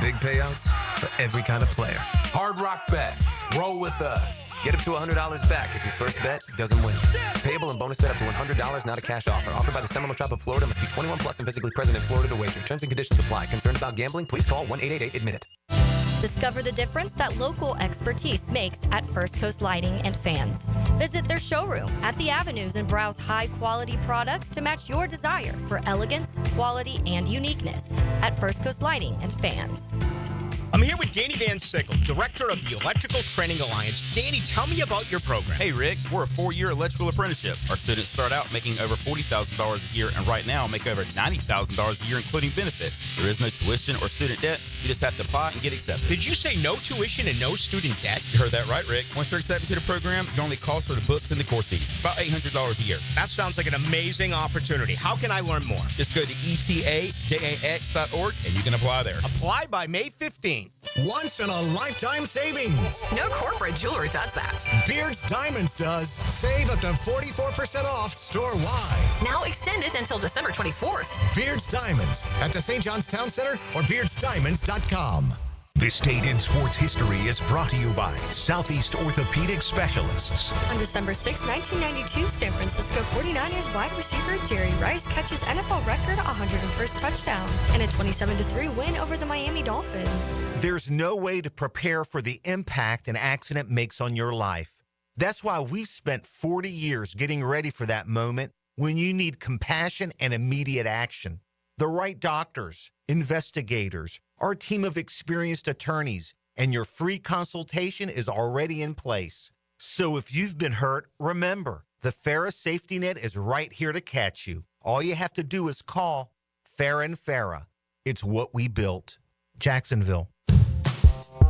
Big payouts for every kind of player. Hard Rock Bet. Roll with us. Get up to $100 back if your first bet doesn't win. Payable and bonus bet up to $100, not a cash offer. Offered by the Seminole Tribe of Florida. Must be 21 plus and physically present in Florida to wager. Terms and conditions apply. Concerned about gambling? Please call 1-888-ADMIT-IT. Discover the difference that local expertise makes at First Coast Lighting and Fans. Visit their showroom at the Avenues and browse high-quality products to match your desire for elegance, quality, and uniqueness at First Coast Lighting and Fans. I'm here with Danny Van Sickle, director of the Electrical Training Alliance. Danny, tell me about your program. Hey, Rick, we're a 4-year electrical apprenticeship. Our students start out making over $40,000 a year, and right now make over $90,000 a year, including benefits. There is no tuition or student debt. You just have to apply and get accepted. Did you say no tuition and no student debt? You heard that right, Rick. Once you're accepted to the program, your only cost for the books and the course fees. About $800 a year. That sounds like an amazing opportunity. How can I learn more? Just go to etajax.org, and you can apply there. Apply by May 15th. Once in a lifetime savings. No corporate jewelry does that. Beard's Diamonds does. Save up to 44% off store-wide. Now extend it until December 24th. Beard's Diamonds at the St. John's Town Center or beardsdiamonds.com. This Day in Sports History is brought to you by Southeast Orthopedic Specialists. On December 6, 1992, San Francisco 49ers wide receiver Jerry Rice catches NFL record 101st touchdown and a 27-3 win over the Miami Dolphins. There's no way to prepare for the impact an accident makes on your life. That's why we've spent 40 years getting ready for that moment when you need compassion and immediate action. The right doctors, investigators, our team of experienced attorneys, and your free consultation is already in place. So if you've been hurt, remember, the Farah Safety Net is right here to catch you. All you have to do is call Farah & Farah. It's what we built. Jacksonville.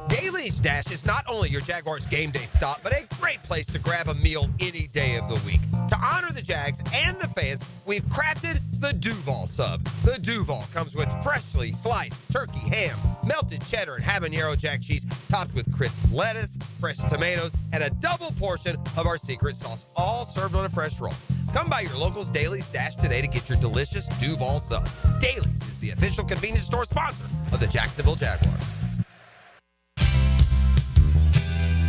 Daly's Dash is not only your Jaguars game day stop, but a great place to grab a meal any day of the week. To honor the Jags and the fans, we've crafted the Duval sub. The Duval comes with freshly sliced turkey, ham, melted cheddar, and habanero jack cheese, topped with crisp lettuce, fresh tomatoes, and a double portion of our secret sauce, all served on a fresh roll. Come by your local's Daly's Dash today to get your delicious Duval sub. Daly's is the official convenience store sponsor of the Jacksonville Jaguars.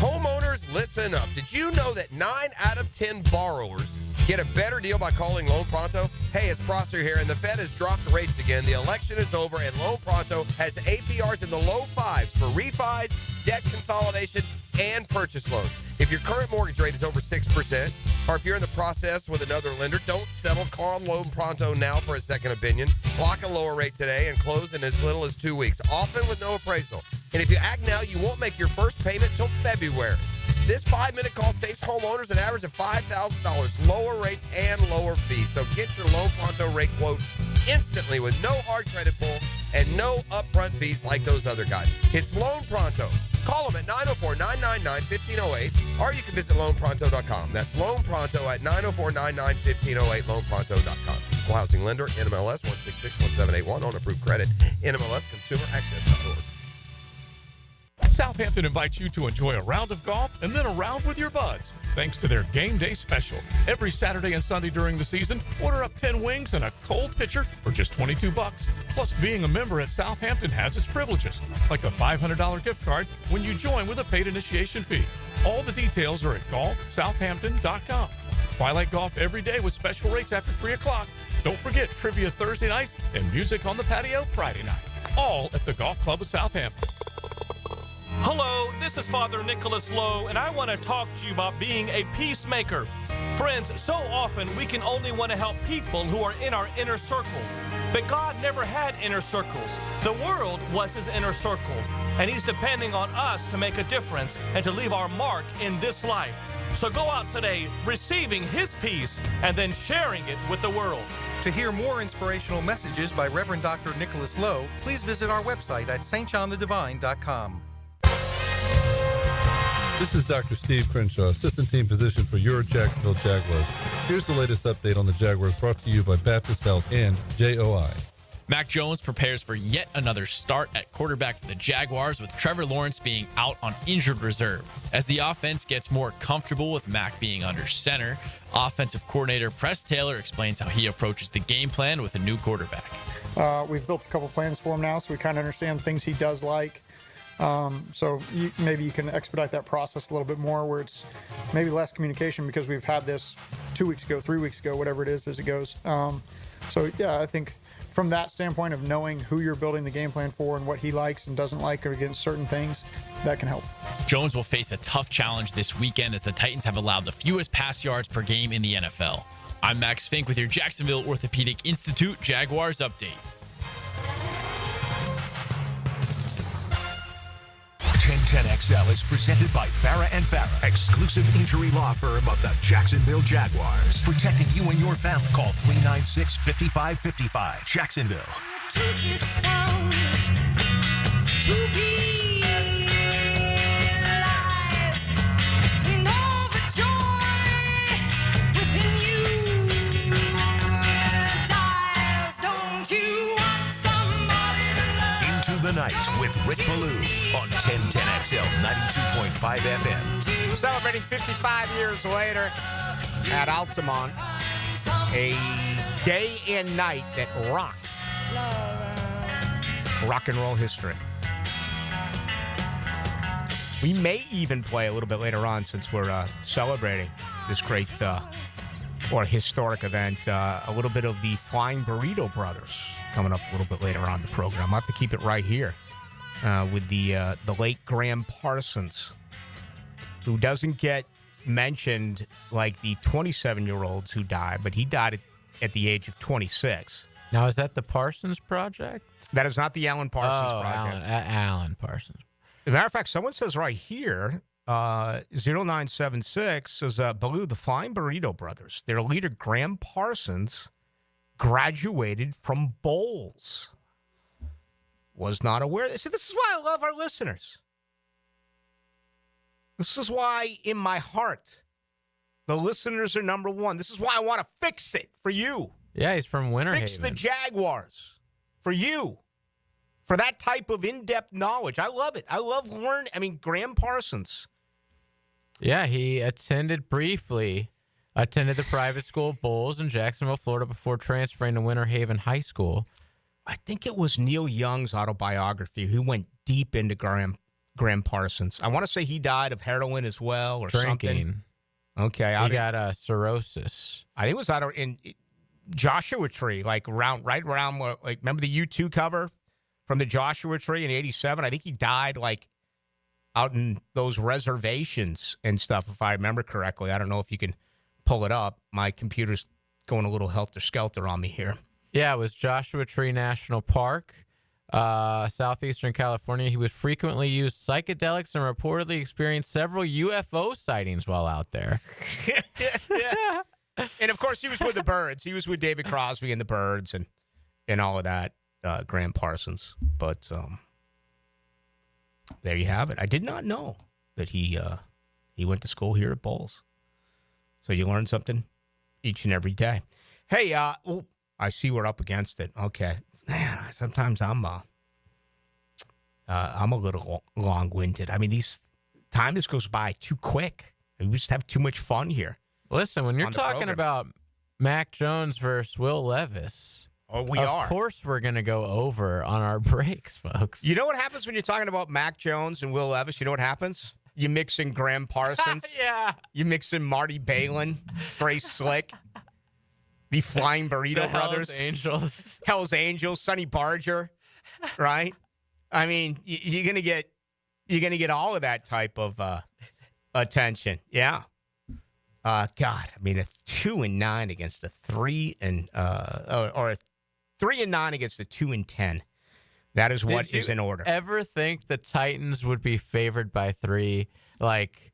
Homeowners, listen up. Did you know that 9 out of 10 borrowers get a better deal by calling Loan Pronto? Hey, it's Prosser here, and the Fed has dropped the rates again. The election is over, and Loan Pronto has APRs in the low 5s for refis, debt consolidation, and purchase loans. If your current mortgage rate is over 6%, or if you're in the process with another lender, don't settle. Call Loan Pronto now for a second opinion. Lock a lower rate today and close in as little as 2 weeks, often with no appraisal. And if you act now, you won't make your first payment till February. This 5-minute call saves homeowners an average of $5,000, lower rates and lower fees. So get your Loan Pronto rate quote instantly with no hard credit pull and no upfront fees like those other guys. It's Loan Pronto. Call them at 904-999-1508, or you can visit loanpronto.com. That's Loan Pronto at 904-999-1508, loanpronto.com. Equal housing lender, NMLS 1661781 on approved credit, NMLSconsumeraccess.org. Southampton invites you to enjoy a round of golf and then a round with your buds, thanks to their game day special. Every Saturday and Sunday during the season, order up 10 wings and a cold pitcher for just $22. Plus, being a member at Southampton has its privileges, like a $500 gift card when you join with a paid initiation fee. All the details are at golfsouthampton.com. Twilight Golf every day with special rates after 3 o'clock. Don't forget trivia Thursday nights and music on the patio Friday night. All at the Golf Club of Southampton. Hello, this is Father Nicholas Lowe, and I want to talk to you about being a peacemaker. Friends, so often we can only want to help people who are in our inner circle. But God never had inner circles. The world was his inner circle, and he's depending on us to make a difference and to leave our mark in this life. So go out today receiving his peace and then sharing it with the world. To hear more inspirational messages by Reverend Dr. Nicholas Lowe, please visit our website at stjohnthedivine.com. This is Dr. Steve Crenshaw, Assistant Team Physician for your Jacksonville Jaguars. Here's the latest update on the Jaguars brought to you by Baptist Health and JOI. Mac Jones prepares for yet another start at quarterback for the Jaguars, with Trevor Lawrence being out on injured reserve. As the offense gets more comfortable with Mac being under center, offensive coordinator Press Taylor explains how he approaches the game plan with a new quarterback. We've built a couple plans for him now, so we kind of understand things he does like. So maybe you can expedite that process a little bit more, where it's maybe less communication, because we've had this 2 weeks ago, 3 weeks ago, whatever it is as it goes. So yeah, I think from that standpoint of knowing who you're building the game plan for and what he likes and doesn't like against certain things, that can help. Jones will face a tough challenge this weekend, as the Titans have allowed the fewest pass yards per game in the NFL. I'm Max Fink with your Jacksonville Orthopedic Institute Jaguars update. 1010XL is presented by Farah and Farah, exclusive injury law firm of the Jacksonville Jaguars. Protecting you and your family. Call 396-5555. Jacksonville. Truth is found to be lies, and all the joy within you dies. Don't you want somebody to love? Into the Night with Rick Ballou on 1010XL 92.5 FM. Celebrating 55 years later at Altamont, a day and night that rocked rock and roll history. We may even play a little bit later on, since we're celebrating this great or historic event, a little bit of the Flying Burrito Brothers coming up a little bit later on the program. I'll have to keep it right here with the late Graham Parsons, who doesn't get mentioned like the 27-year-olds who died, but he died at the age of 26. Now, is that the Parsons Project? That is not the Alan Parsons Project. Alan Parsons. As a matter of fact, someone says right here, 0976 says, Ballou, the Flying Burrito Brothers, their leader, Graham Parsons, graduated from Bowles. Was not aware. See, this is why I love our listeners. This is why, in my heart, the listeners are number one. This is why I want to fix it for you. Yeah, he's from Winter Fix Haven. the Jaguars for you. For that type of in-depth knowledge. I love it. I love learning. I mean, Graham Parsons. Yeah, he attended the private school Bowles in Jacksonville, Florida, before transferring to Winter Haven High School. I think it was Neil Young's autobiography who went deep into Graham Parsons. I want to say he died of heroin as well, or Drinking. something. Okay. He got cirrhosis. I think it was out in Joshua Tree, like right around, like, remember the U2 cover from the Joshua Tree in 87? I think he died like out in those reservations and stuff, if I remember correctly. I don't know if you can pull it up. My computer's going a little helter-skelter on me here. Yeah, it was Joshua Tree National Park, southeastern California. He would frequently use psychedelics and reportedly experienced several UFO sightings while out there. Yeah. And, of course, he was with the Byrds. He was with David Crosby and the Byrds and all of that, Graham Parsons. But there you have it. I did not know that he went to school here at Bowles. So you learn something each and every day. Hey, I see we're up against it. Okay. Sometimes I'm a little long-winded. I mean, time just goes by too quick. We just have too much fun here. Listen, when you're talking about Mac Jones versus Will Levis, of course we're going to go over on our breaks, folks. You know what happens when you're talking about Mac Jones and Will Levis? You know what happens? You mix in Graham Parsons. Yeah. You mix in Marty Balin, Grace Slick, the Flying Burrito Brothers. Hell's Angels, Sonny Barger, right? I mean, you're gonna get all of that type of attention. Yeah. God, I mean, a 2-9 against a 3 or a 3-9 against a 2-10. That is what is in order. Ever think the Titans would be favored by 3, like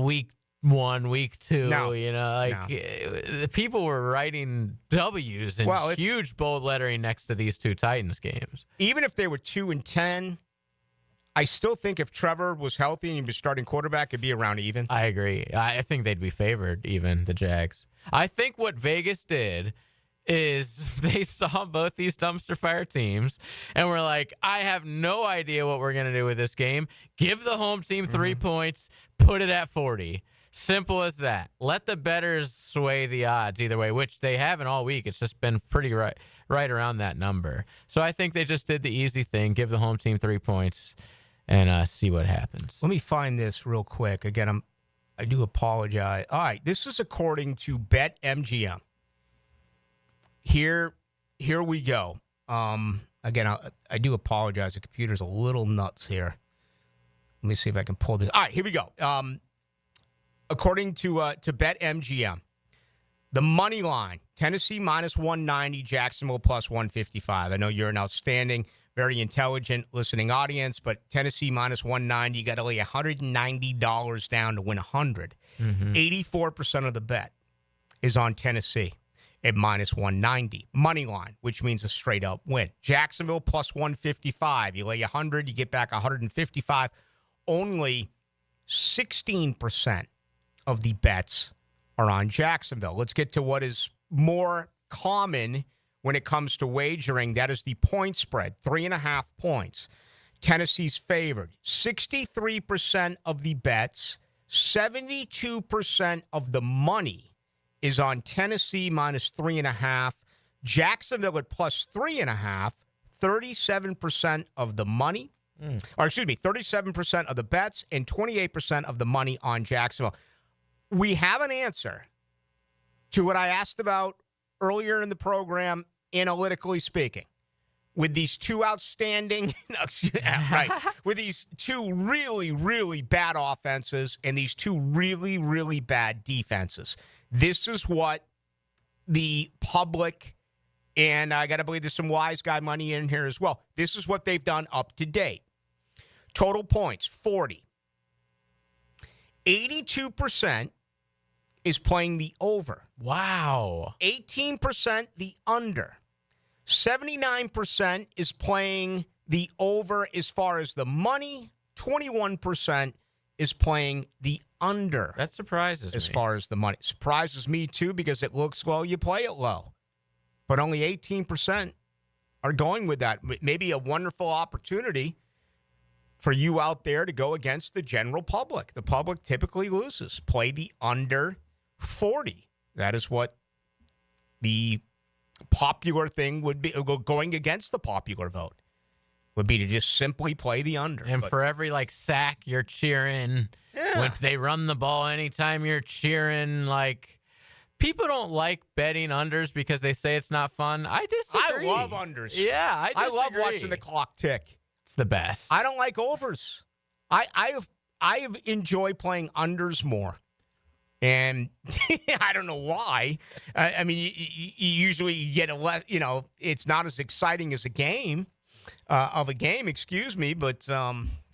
week 1, week 2? No. You know, like the people were writing W's in huge bold lettering next to these two Titans games. Even if they were 2-10. I still think if Trevor was healthy and he was starting quarterback, it'd be around even. I agree. I think they'd be favored, even the Jags. I think what Vegas did is they saw both these dumpster fire teams and were like, I have no idea what we're going to do with this game. Give the home team 3 points, put it at 40. Simple as that. Let the bettors sway the odds either way, which they haven't all week. It's just been pretty right around that number. So I think they just did the easy thing, give the home team 3 points, and see what happens. Let me find this real quick. Again, I do apologize. All right, this is according to BetMGM. Here we go. Again, I do apologize. The computer's a little nuts here. Let me see if I can pull this. All right, here we go. According to BetMGM, the money line, Tennessee minus 190, Jacksonville plus 155. I know you're an outstanding, very intelligent listening audience, but Tennessee minus 190, you got to lay $190 down to win 100. 84% of the bet is on Tennessee at minus 190. Money line, which means a straight up win. Jacksonville plus 155. You lay 100, you get back 155. Only 16% of the bets are on Jacksonville. Let's get to what is more common when it comes to wagering. That is the point spread, 3.5 points. Tennessee's favored. 63% of the bets, 72% of the money is on Tennessee minus 3.5. Jacksonville at plus 3.5, 37% of the money. Or excuse me, 37% of the bets and 28% of the money on Jacksonville. We have an answer to what I asked about earlier in the program, analytically speaking. With these two outstanding, with these two really, really bad offenses and these two really, really bad defenses. This is what the public, and I got to believe there's some wise guy money in here as well. This is what they've done up to date. Total points, 40. 82% is playing the over. Wow. 18% the under. 79% is playing the over as far as the money. 21% is playing the under. That surprises me. As far as the money. Surprises me, too, because it looks low, you play it low. But only 18% are going with that. Maybe a wonderful opportunity for you out there to go against the general public. The public typically loses. Play the under 40. That is what the popular thing would be. Going against the popular vote would be to just simply play the under. And for every sack you're cheering, when they run the ball anytime you're cheering, people don't like betting unders because they say it's not fun. I disagree. I love unders. Yeah, I disagree. I love watching the clock tick. It's the best. I don't like overs. I enjoy playing unders more. And I don't know why. I mean, you usually get a less, it's not as exciting as a game, but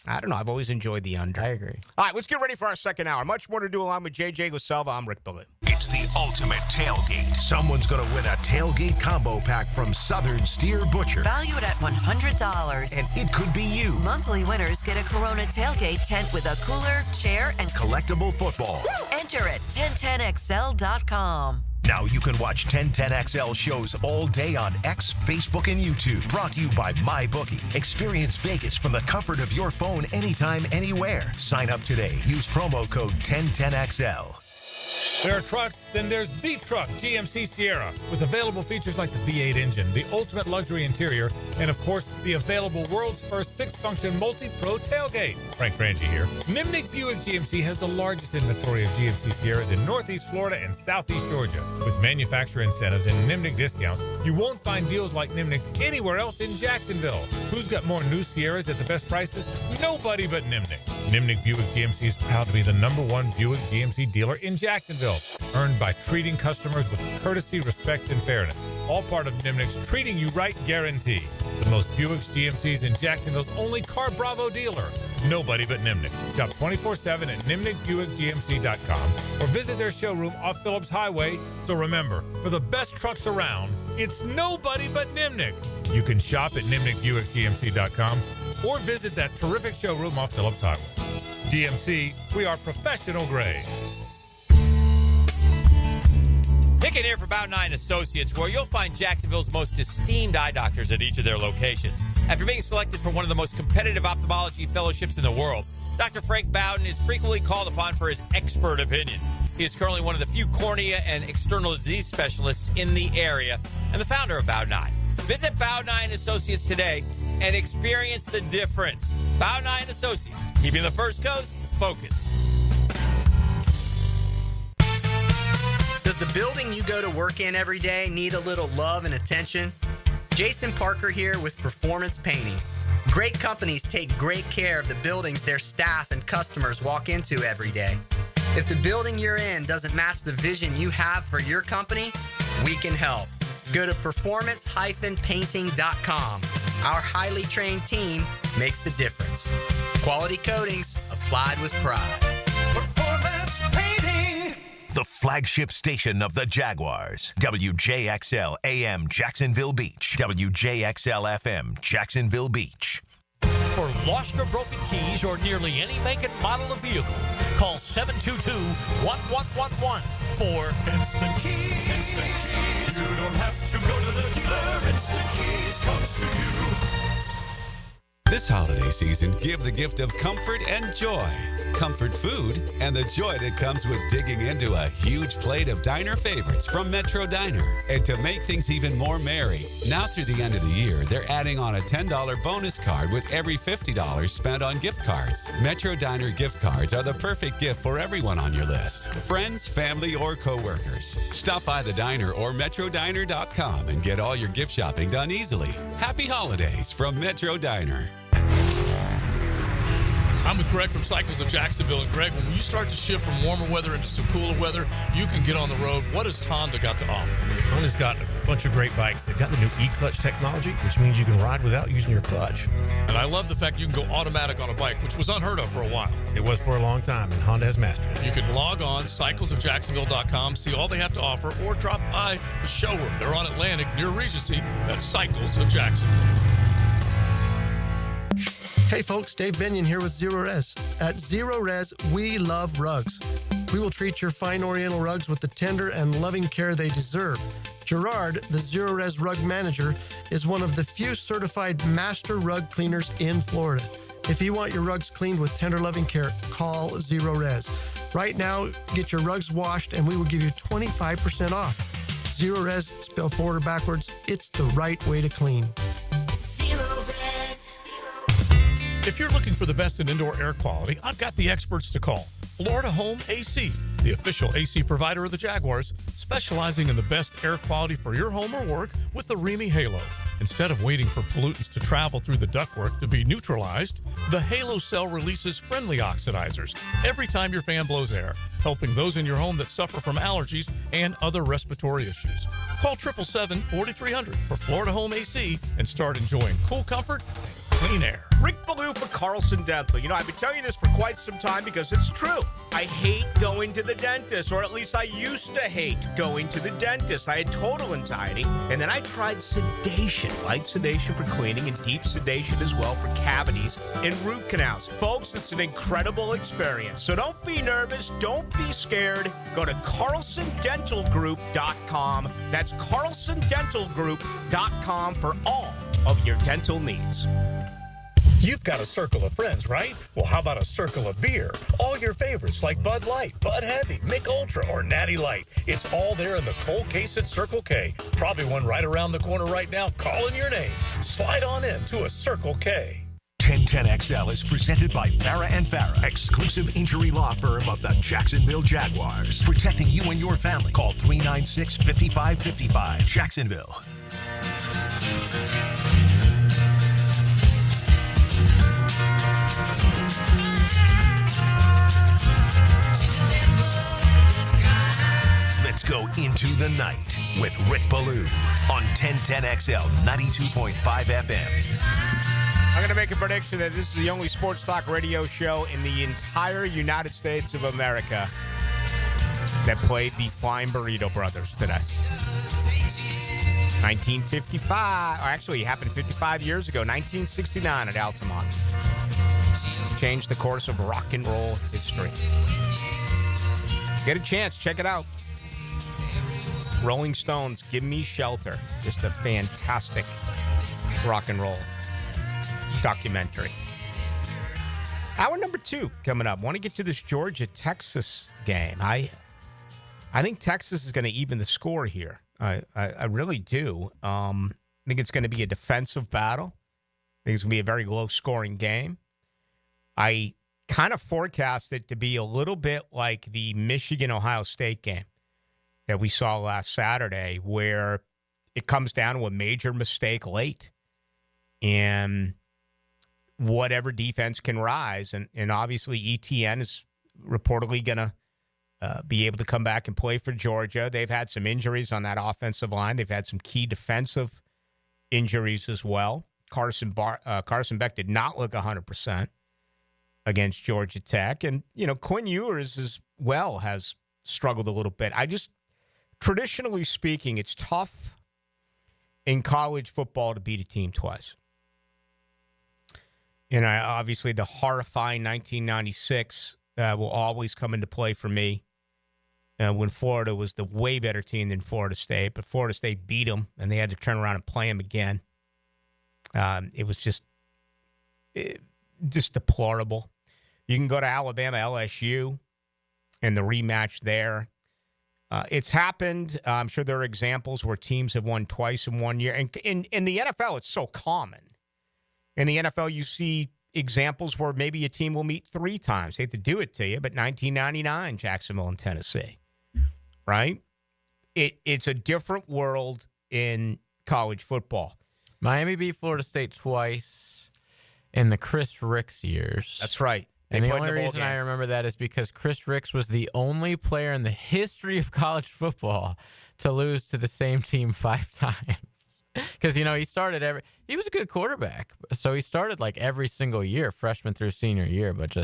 I don't know. I've always enjoyed the under. I agree. All right, let's get ready for our second hour. Much more to do along with JJ LaSelva. I'm Rick Ballou. It's the ultimate tailgate. Someone's going to win a tailgate combo pack from Southern Steer Butcher. Valued at $100. And it could be you. Monthly winners get a Corona tailgate tent with a cooler, chair, and collectible football. Enter at 1010XL.com. Now you can watch 1010XL shows all day on X, Facebook, and YouTube. Brought to you by MyBookie. Experience Vegas from the comfort of your phone anytime, anywhere. Sign up today. Use promo code 1010XL. There are trucks, then there's the truck, GMC Sierra, with available features like the V8 engine, the ultimate luxury interior, and of course, the available world's first 6-function multi-pro tailgate. Frank Frangie here. Nimnick Buick GMC has the largest inventory of GMC Sierras in Northeast Florida and Southeast Georgia. With manufacturer incentives and Nimnick discounts, you won't find deals like Nimnick's anywhere else in Jacksonville. Who's got more new Sierras at the best prices? Nobody but Nimnick. Nimnick Buick GMC is proud to be the #1 Buick GMC dealer in Jacksonville, earned by treating customers with courtesy, respect, and fairness. All part of Nimnick's Treating You Right guarantee. The most Buicks GMCs in Jacksonville's only Car Bravo dealer. Nobody but Nimnick. Shop 24/7 at NimnickBuickGMC.com or visit their showroom off Phillips Highway. So remember, for the best trucks around, it's nobody but Nimnick. You can shop at NimnickBuickGMC.com or visit that terrific showroom off Phillips Highway. GMC, we are professional grade. Pick it here for Bowden Eye & Associates, where you'll find Jacksonville's most esteemed eye doctors at each of their locations. After being selected for one of the most competitive ophthalmology fellowships in the world, Dr. Frank Bowden is frequently called upon for his expert opinion. He is currently one of the few cornea and external disease specialists in the area and the founder of Bowden Eye. Visit Bowden Eye & Associates today and experience the difference. Bowden Eye & Associates, keeping the First Coast focused. Does the building you go to work in every day need a little love and attention? Jason Parker here with Performance Painting. Great companies take great care of the buildings their staff and customers walk into every day. If the building you're in doesn't match the vision you have for your company, we can help. Go to performance-painting.com. Our highly trained team makes the difference. Quality coatings applied with pride. Performance Painting. The flagship station of the Jaguars. WJXL AM Jacksonville Beach. WJXL FM Jacksonville Beach. For lost or broken keys or nearly any make and model of vehicle, call 722-1111 for Instant Keys. Instant Keys. You don't have to go to the dealer. Instant Keys comes to you. This holiday season, give the gift of comfort and joy. Comfort food and the joy that comes with digging into a huge plate of diner favorites from Metro Diner. And to make things even more merry, now through the end of the year, they're adding on a $10 bonus card with every $50 spent on gift cards. Metro Diner gift cards are the perfect gift for everyone on your list. Friends, family, or coworkers. Stop by the diner or MetroDiner.com and get all your gift shopping done easily. Happy holidays from Metro Diner. I'm with Greg from Cycles of Jacksonville. And Greg, when you start to shift from warmer weather into some cooler weather, you can get on the road. What has Honda got to offer? Honda's got a bunch of great bikes. They've got the new e-clutch technology, which means you can ride without using your clutch. And I love the fact you can go automatic on a bike, which was unheard of for a while. It was for a long time, and Honda has mastered it. You can log on, cyclesofjacksonville.com, see all they have to offer, or drop by the showroom. They're on Atlantic near Regency. That's Cycles of Jacksonville. Hey folks, Dave Binion here with Zero Res. At Zero Res, we love rugs. We will treat your fine Oriental rugs with the tender and loving care they deserve. Gerard, the Zero Res rug manager, is one of the few certified master rug cleaners in Florida. If you want your rugs cleaned with tender loving care, call Zero Res. Right now, get your rugs washed and we will give you 25% off. Zero Res, spelled forward or backwards, it's the right way to clean. If you're looking for the best in indoor air quality, I've got the experts to call. Florida Home AC, the official AC provider of the Jaguars, specializing in the best air quality for your home or work with the Remy Halo. Instead of waiting for pollutants to travel through the ductwork to be neutralized, the Halo cell releases friendly oxidizers every time your fan blows air, helping those in your home that suffer from allergies and other respiratory issues. Call 777-4300 for Florida Home AC and start enjoying cool comfort and clean air. Rick Ballou for Carlson Dental. You know, I've been telling you this for quite some time because it's true. I hate going to the dentist, or at least I used to hate going to the dentist. I had total anxiety, and then I tried sedation, light sedation for cleaning and deep sedation as well for cavities and root canals. Folks, it's an incredible experience. So don't be nervous. Don't be scared. Go to carlsondentalgroup.com. That's carlsondentalgroup.com for all of your dental needs. You've got a circle of friends, right? Well, how about a circle of beer? All your favorites like Bud Light, Bud Heavy, Mick Ultra, or Natty Light. It's all there in the cold case at Circle K. Probably one right around the corner right now calling your name. Slide on in to a Circle K. 1010XL is presented by Farah and Farah, exclusive injury law firm of the Jacksonville Jaguars. Protecting you and your family. Call 396-5555. Jacksonville. Let's go into the night with Rick Ballou on 1010XL 92.5 FM. I'm going to make a prediction that this is the only sports talk radio show in the entire United States of America that played the Flying Burrito Brothers today. 1955, or actually it happened 55 years ago, 1969 at Altamont. Changed the course of rock and roll history. Get a chance, check it out. Rolling Stones, Give Me Shelter. Just a fantastic rock and roll documentary. Hour number 2 coming up. Want to get to this Georgia-Texas game. I think Texas is going to even the score here. I really do. I think it's going to be a defensive battle. I think it's going to be a very low-scoring game. I kind of forecast it to be a little bit like the Michigan-Ohio State game that we saw last Saturday, where it comes down to a major mistake late. And whatever defense can rise. And obviously ETN is reportedly going to be able to come back and play for Georgia. They've had some injuries on that offensive line. They've had some key defensive injuries as well. Carson Beck did not look 100% against Georgia Tech. And, Quinn Ewers as well has struggled a little bit. Traditionally speaking, it's tough in college football to beat a team twice. And obviously the horrifying 1996 will always come into play for me when Florida was the way better team than Florida State. But Florida State beat them, and they had to turn around and play them again. It was just deplorable. You can go to Alabama, LSU, and the rematch there. It's happened. I'm sure there are examples where teams have won twice in 1 year. And in the NFL, it's so common. In the NFL, you see examples where maybe a team will meet 3 times. They hate to do it to you, but 1999, Jacksonville and Tennessee, right? It's a different world in college football. Miami beat Florida State twice in the Chris Ricks years. That's right. And the only reason I remember that is because Chris Ricks was the only player in the history of college football to lose to the same team 5 times. Because, he started he was a good quarterback. So he started like every single year, freshman through senior year. But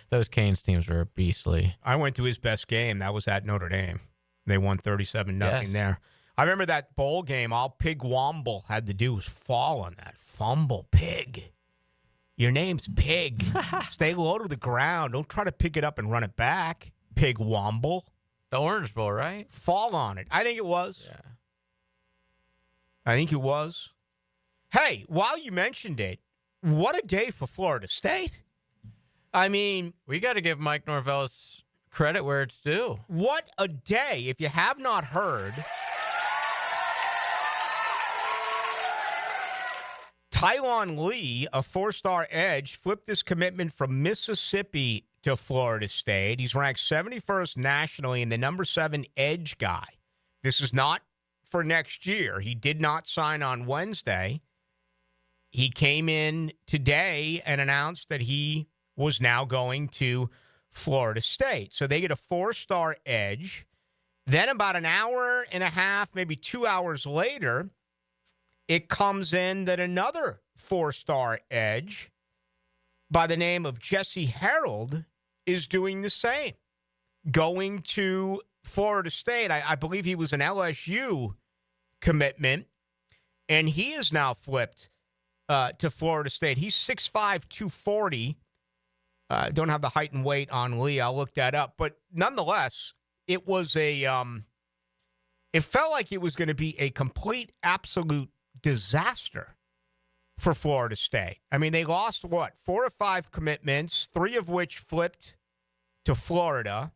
those Canes teams were beastly. I went to his best game. That was at Notre Dame. They won 37-0 there. I remember that bowl game. All Pig Womble had to do was fall on that fumble. Pig. Your name's Pig. Stay low to the ground. Don't try to pick it up and run it back. Pig Womble. The Orange Bowl, right? Fall on it. I think it was. Yeah. I think it was. Hey, while you mentioned it, what a day for Florida State. I mean, we got to give Mike Norvell's credit where it's due. What a day. If you have not heard, Tylon Lee, a 4-star edge, flipped his commitment from Mississippi to Florida State. He's ranked 71st nationally and the number 7 edge guy. This is not for next year. He did not sign on Wednesday. He came in today and announced that he was now going to Florida State. So they get a 4-star edge. Then about an hour and a half, maybe 2 hours later, it comes in that another 4-star edge by the name of Jesse Harold is doing the same, going to Florida State. I believe he was an LSU commitment, and he is now flipped to Florida State. He's 6'5", 240. Don't have the height and weight on Lee. I'll look that up. But nonetheless, it was it felt like it was going to be a complete, absolute disaster for Florida State. I mean, they lost, 4 or 5 commitments, 3 of which flipped to Florida.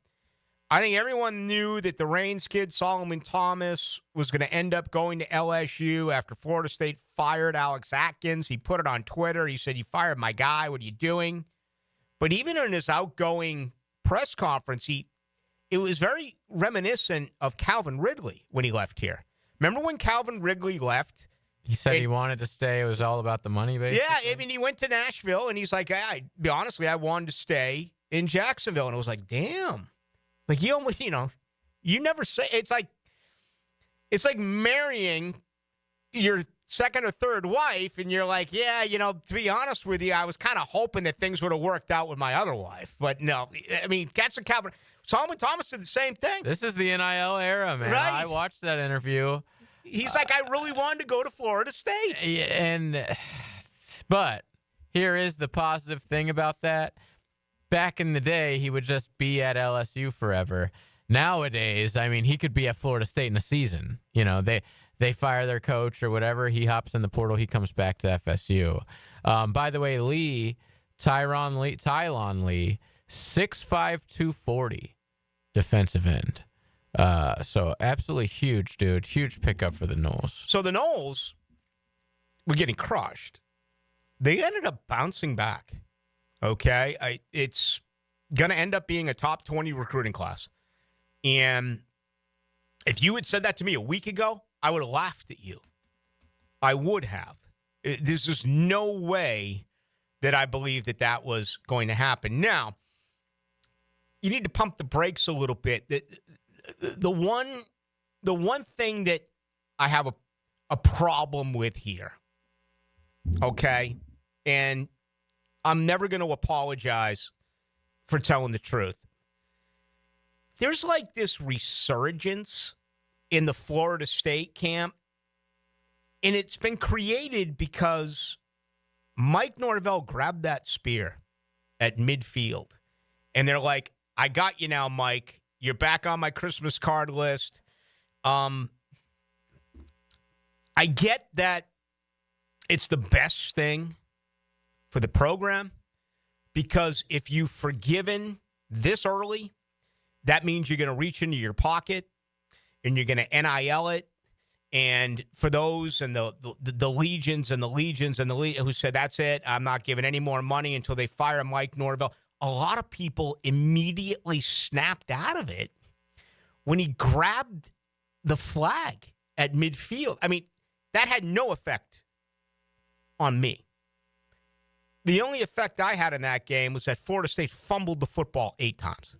I think everyone knew that the Reigns kid, Solomon Thomas, was going to end up going to LSU after Florida State fired Alex Atkins. He put it on Twitter. He said, "You fired my guy. What are you doing?" But even in his outgoing press conference, it was very reminiscent of Calvin Ridley when he left here. Remember when Calvin Ridley left? He said he wanted to stay. It was all about the money, basically. Yeah, I mean, he went to Nashville, and he's like, honestly, I wanted to stay in Jacksonville. And it was like, damn. Like, you almost, you never say, it's like marrying your second or third wife, and you're like, yeah, to be honest with you, I was kind of hoping that things would have worked out with my other wife. But no, I mean, that's a Calvin. Solomon Thomas did the same thing. This is the NIL era, man. Right. I watched that interview. He's like, I really wanted to go to Florida State. But here is the positive thing about that. Back in the day, he would just be at LSU forever. Nowadays, I mean, he could be at Florida State in a season. They fire their coach or whatever. He hops in the portal. He comes back to FSU. By the way, Tylon Lee, 6'5", 240 defensive end. So absolutely huge, dude. Huge pickup for the Noles. So the Noles were getting crushed. They ended up bouncing back. Okay? It's going to end up being a top 20 recruiting class. And if you had said that to me a week ago, I would have laughed at you. I would have. There's just no way that I believe that was going to happen. Now, you need to pump the brakes a little bit. The one thing that I have a problem with here, okay, and I'm never going to apologize for telling the truth. There's like this resurgence in the Florida State camp, and it's been created because Mike Norvell grabbed that spear at midfield, and they're like, "I got you now, Mike. You're back on my Christmas card list." I get that it's the best thing for the program, because if you've forgiven this early, that means you're going to reach into your pocket and you're going to NIL it. And for those and the legions and the legions and who said, "That's it, I'm not giving any more money until they fire Mike Norvell," a lot of people immediately snapped out of it when he grabbed the flag at midfield. I mean, that had no effect on me. The only effect I had in that game was that Florida State fumbled the football 8 times.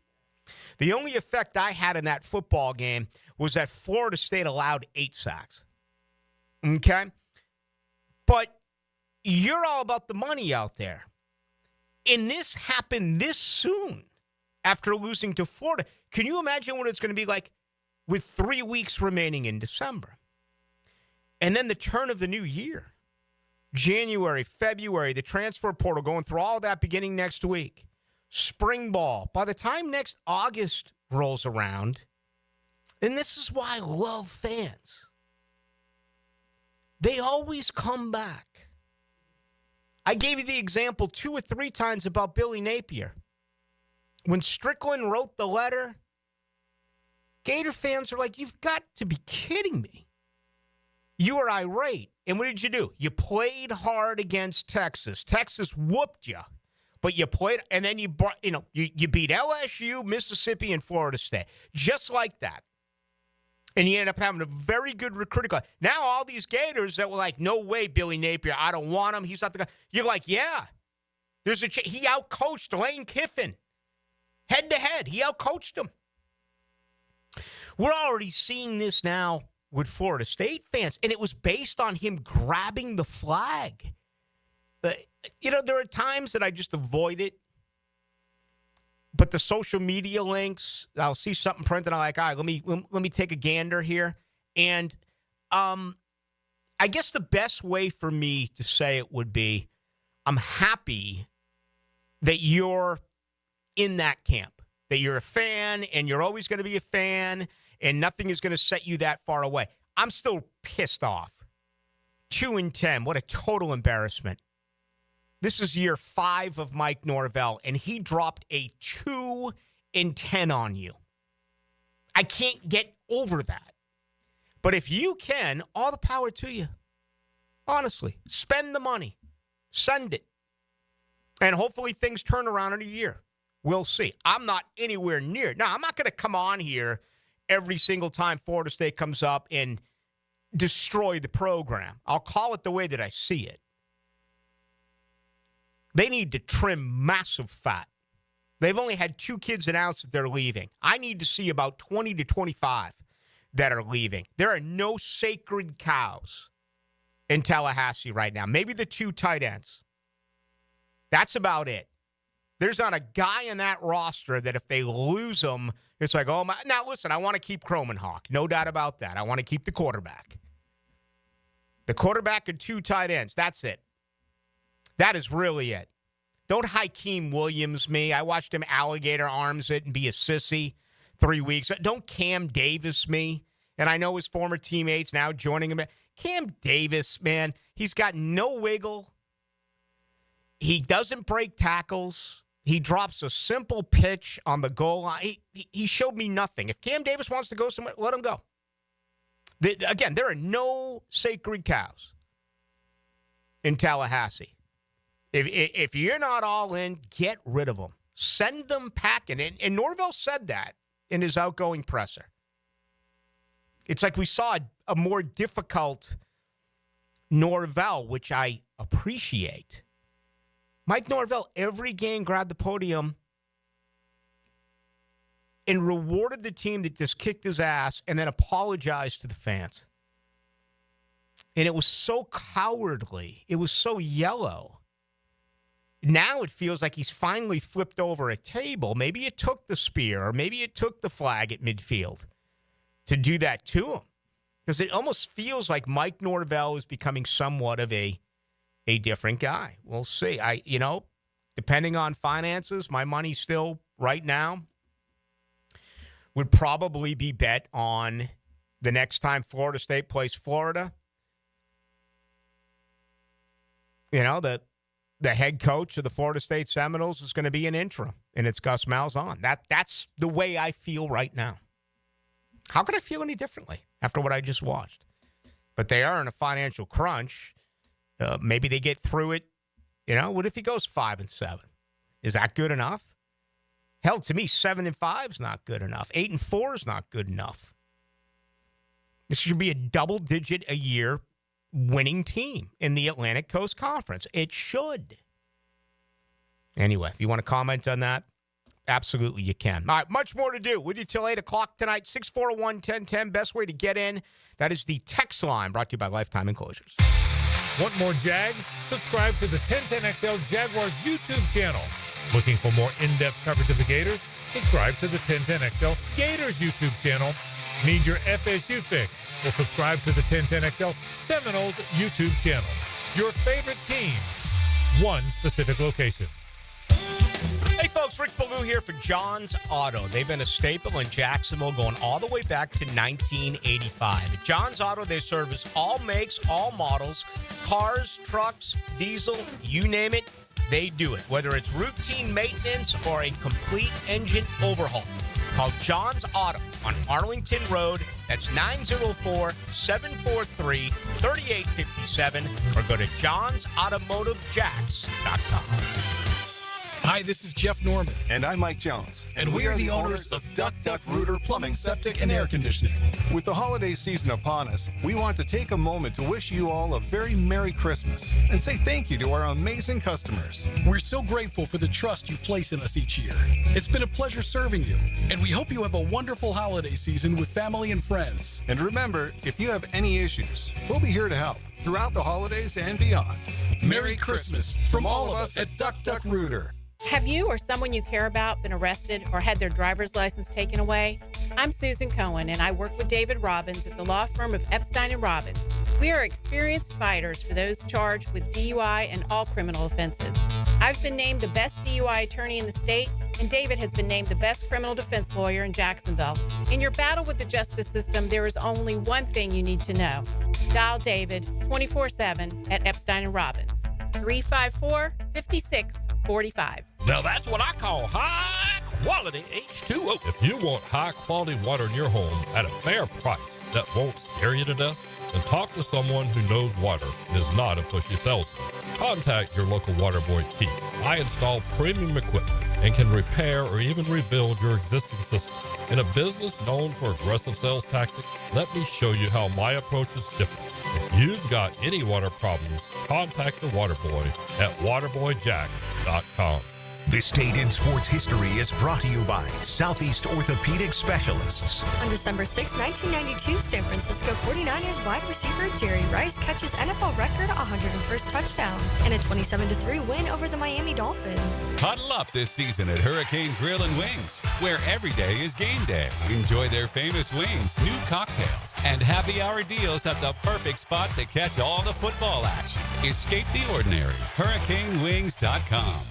The only effect I had in that football game was that Florida State allowed 8 sacks. Okay? But you're all about the money out there. And this happened this soon after losing to Florida. Can you imagine what it's going to be like with 3 weeks remaining in December? And then the turn of the new year. January, February, the transfer portal, going through all that beginning next week. Spring ball. By the time next August rolls around, and this is why I love fans, they always come back. I gave you the example 2 or 3 times about Billy Napier. When Strickland wrote the letter, Gator fans are like, "You've got to be kidding me." You were irate. And what did you do? You played hard against Texas. Texas whooped you. But you played, and then you beat LSU, Mississippi, and Florida State. Just like that. And you end up having a very good recruiting class. Now all these Gators that were like, "No way, Billy Napier, I don't want him. He's not the guy." You're like, yeah. He outcoached Lane Kiffin. Head to head. He outcoached him. We're already seeing this now with Florida State fans, and it was based on him grabbing the flag. There are times that I just avoid it, but the social media links, I'll see something printed, I'm like, all right, let me take a gander here. And I guess the best way for me to say it would be, I'm happy that you're in that camp, that you're a fan and you're always going to be a fan, and nothing is going to set you that far away. I'm still pissed off 2-10. What a total embarrassment. This is year 5 of Mike Norvell, and he dropped a 2-10 on you. I can't get over that. But if you can, all the power to you. Honestly, spend the money. Send it. And hopefully things turn around in a year. We'll see. I'm not anywhere near. Now, I'm not going to come on here every single time Florida State comes up and destroy the program. I'll call it the way that I see it. They need to trim massive fat. They've only had 2 kids announce that they're leaving. I need to see about 20 to 25 that are leaving. There are no sacred cows in Tallahassee right now. Maybe the 2 tight ends. That's about it. There's not a guy in that roster that if they lose them, it's like, oh, my. Now, listen, I want to keep Cromenhawk. No doubt about that. I want to keep the quarterback. The quarterback and 2 tight ends. That's it. That is really it. Don't Hakeem Williams me. I watched him alligator arms it and be a sissy 3 weeks. Don't Cam Davis me. And I know his former teammates now joining him. Cam Davis, man, he's got no wiggle. He doesn't break tackles. He drops a simple pitch on the goal line. He showed me nothing. If Cam Davis wants to go somewhere, let him go. Again, there are no sacred cows in Tallahassee. If you're not all in, get rid of them. Send them packing. And Norvell said that in his outgoing presser. It's like we saw a more difficult Norvell, which I appreciate. Mike Norvell, every game, grabbed the podium and rewarded the team that just kicked his ass and then apologized to the fans. And it was so cowardly. It was so yellow. Now it feels like he's finally flipped over a table. Maybe it took the spear or maybe it took the flag at midfield to do that to him. Because it almost feels like Mike Norvell is becoming somewhat of a different guy. We'll see. Depending on finances, my money still right now would probably be bet on the next time Florida State plays Florida. The head coach of the Florida State Seminoles is going to be an interim, and it's Gus Malzahn. That's the way I feel right now. How could I feel any differently after what I just watched? But they are in a financial crunch. Maybe they get through it. What if he goes 5-7? Is that good enough? Hell, to me, 7-5 is not good enough. 8-4 is not good enough. This should be a double-digit a year winning team in the Atlantic Coast Conference. It should. Anyway, if you want to comment on that, absolutely you can. All right, much more to do. With you till 8 o'clock tonight, 641-1010. Best way to get in. That is the text line brought to you by Lifetime Enclosures. Want more Jags? Subscribe to the 1010XL Jaguars YouTube channel. Looking for more in-depth coverage of the Gators? Subscribe to the 1010XL Gators YouTube channel. Need your FSU fix? Well, subscribe to the 1010XL Seminoles YouTube channel. Your favorite team, one specific location. Hey, folks, Rick Ballou here for John's Auto. They've been a staple in Jacksonville going all the way back to 1985. At John's Auto, they service all makes, all models, cars, trucks, diesel, you name it, they do it. Whether it's routine maintenance or a complete engine overhaul. Call John's Auto on Arlington Road. That's 904-743-3857 or go to johnsautomotivejacks.com. Hi, this is Jeff Norman. And I'm Mike Jones. And we are the owners of Duck Duck Rooter Plumbing, Septic, and Air Conditioning. With the holiday season upon us, we want to take a moment to wish you all a very Merry Christmas and say thank you to our amazing customers. We're so grateful for the trust you place in us each year. It's been a pleasure serving you, and we hope you have a wonderful holiday season with family and friends. And remember, if you have any issues, we'll be here to help throughout the holidays and beyond. Merry Christmas from all of us at Duck Duck Rooter. Have you or someone you care about been arrested or had their driver's license taken away? I'm Susan Cohen, and I work with David Robbins at the law firm of Epstein & Robbins. We are experienced fighters for those charged with DUI and all criminal offenses. I've been named the best DUI attorney in the state and David has been named the best criminal defense lawyer in Jacksonville. In your battle with the justice system, there is only one thing you need to know. Dial David 24/7 at Epstein & Robbins, 354-5645. Now that's what I call high-quality H2O. If you want high-quality water in your home at a fair price that won't scare you to death, then talk to someone who knows water and is not a pushy salesman. Contact your local water boy, Keith. I install premium equipment and can repair or even rebuild your existing system. In a business known for aggressive sales tactics, let me show you how my approach is different. If you've got any water problems, contact the water boy at waterboyjack.com. This Date in Sports History is brought to you by Southeast Orthopedic Specialists. On December 6, 1992, San Francisco 49ers wide receiver Jerry Rice catches NFL record 101st touchdown in a 27-3 win over the Miami Dolphins. Huddle up this season at Hurricane Grill and Wings, where every day is game day. Enjoy their famous wings, new cocktails, and happy hour deals at the perfect spot to catch all the football action. Escape the ordinary. HurricaneWings.com.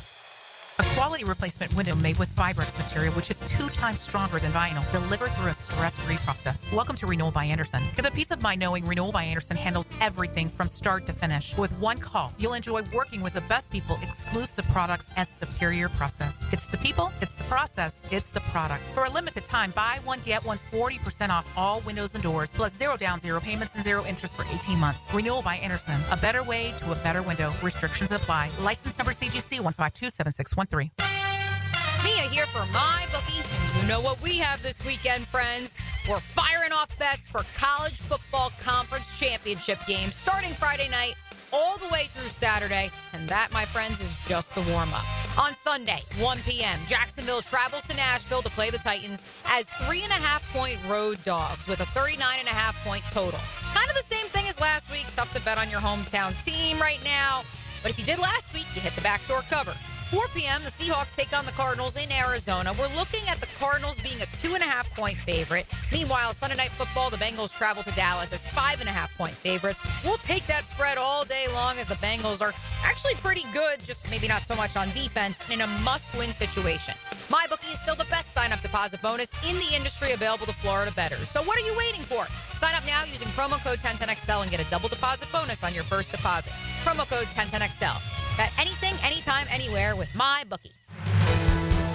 A quality replacement window made with Fibrex material, which is 2 times stronger than vinyl, delivered through a stress-free process. Welcome to Renewal by Anderson. Get the peace of mind knowing Renewal by Anderson handles everything from start to finish. With one call, you'll enjoy working with the best people, exclusive products, and superior process. It's the people, it's the process, it's the product. For a limited time, buy one, get one 40% off all windows and doors, plus 0 down, 0 payments, and 0 interest for 18 months. Renewal by Anderson. A better way to a better window. Restrictions apply. License number CGC 1527613. Mia here for MyBookie, and you know what we have this weekend, friends. We're firing off bets for college football conference championship games starting Friday night all the way through Saturday, and that, my friends, is just the warm-up. On Sunday, 1 p.m., Jacksonville travels to Nashville to play the Titans as 3.5-point road dogs with a 39.5-point total. Kind of the same thing as last week. Tough to bet on your hometown team right now, but if you did last week, you hit the backdoor cover. 4 p.m., the Seahawks take on the Cardinals in Arizona. We're looking at the Cardinals being a 2.5-point favorite. Meanwhile, Sunday Night Football, the Bengals travel to Dallas as 5.5-point favorites. We'll take that spread all day long as the Bengals are actually pretty good, just maybe not so much on defense, and in a must-win situation. MyBookie is still the best sign-up deposit bonus in the industry available to Florida bettors. So what are you waiting for? Sign up now using promo code 1010XL and get a double deposit bonus on your first deposit. Promo code 1010XL. Bet anything, anytime, anywhere with MyBookie.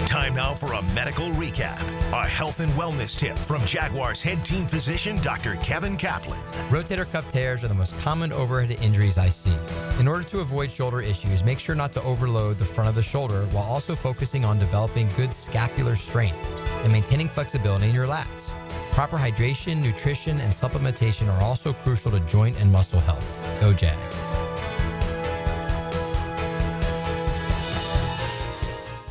Time now for a medical recap. A health and wellness tip from Jaguars head team physician, Dr. Kevin Kaplan. Rotator cuff tears are the most common overhead injuries I see. In order to avoid shoulder issues, make sure not to overload the front of the shoulder while also focusing on developing good scapular strength and maintaining flexibility in your lats. Proper hydration, nutrition, and supplementation are also crucial to joint and muscle health. Go Jag.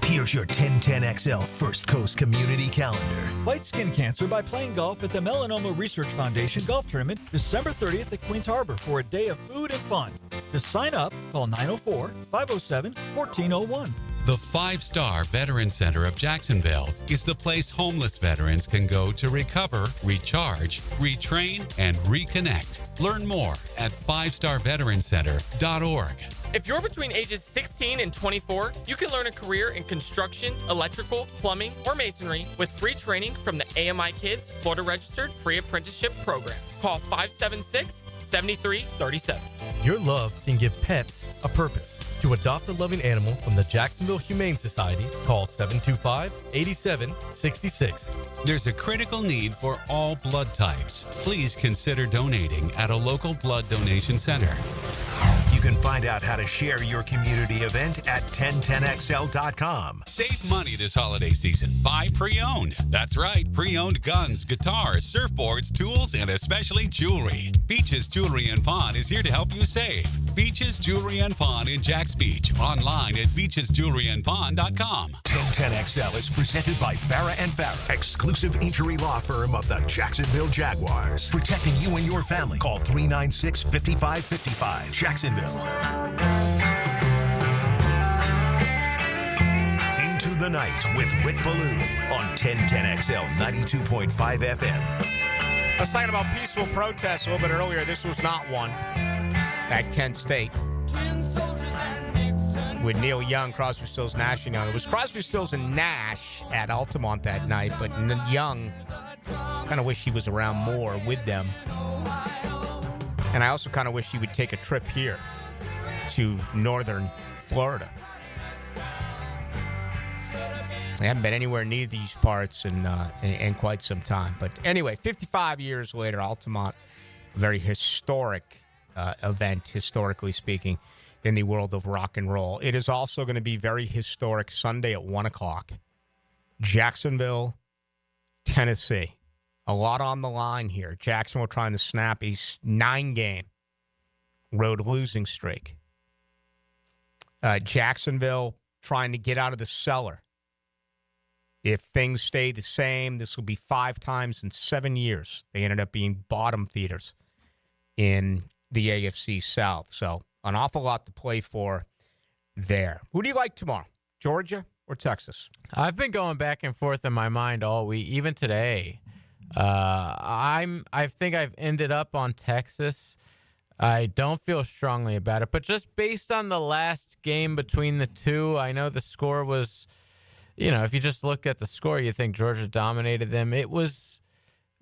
Here's your 1010XL First Coast Community Calendar. Fight skin cancer by playing golf at the Melanoma Research Foundation Golf Tournament December 30th at Queens Harbor for a day of food and fun. To sign up, call 904-507-1401. The 5-Star Veteran Center of Jacksonville is the place homeless veterans can go to recover, recharge, retrain, and reconnect. Learn more at 5starveterancenter.org. If you're between ages 16 and 24, you can learn a career in construction, electrical, plumbing, or masonry with free training from the AMI Kids Florida Registered Free Apprenticeship Program. Call 576-7337. Your love can give pets a purpose. To adopt a loving animal from the Jacksonville Humane Society, call 725-8766. There's a critical need for all blood types. Please consider donating at a local blood donation center. You can find out how to share your community event at 1010XL.com. Save money this holiday season. Buy pre-owned. That's right, pre-owned guns, guitars, surfboards, tools, and especially jewelry. Beaches Jewelry and Pawn is here to help you save. Beaches Jewelry and Pawn in Jacks Beach. Online at beachesjewelryandpawn.com. 1010XL is presented by Farah & Farah, exclusive injury law firm of the Jacksonville Jaguars. Protecting you and your family. Call 396-5555. Jacksonville. Into the Night with Rick Ballou on 1010XL 92.5 FM. I was talking about peaceful protests a little bit earlier. This was not one at Kent State. with Neil Young, Crosby, Stills, Nash and Young. It was Crosby, Stills, and Nash at Altamont that night, but Young, kind of wish he was around more with them. And I also kind of wish he would take a trip here to northern Florida. I haven't been anywhere near these parts in quite some time. But anyway, 55 years later, Altamont, a very historic event, historically speaking, in the world of rock and roll. It is also going to be very historic Sunday at 1 o'clock. Jacksonville, Tennessee. A lot on the line here. Jacksonville trying to snap a 9-game road losing streak. Jacksonville trying to get out of the cellar. If things stay the same, this will be 5 times in 7 years. They ended up being bottom feeders in the AFC South. So an awful lot to play for there. Who do you like tomorrow, Georgia or Texas? I've been going back and forth in my mind all week, even today. I think I've ended up on Texas. I don't feel strongly about it, but just based on the last game between the two, I know the score was, if you just look at the score, you think Georgia dominated them. It was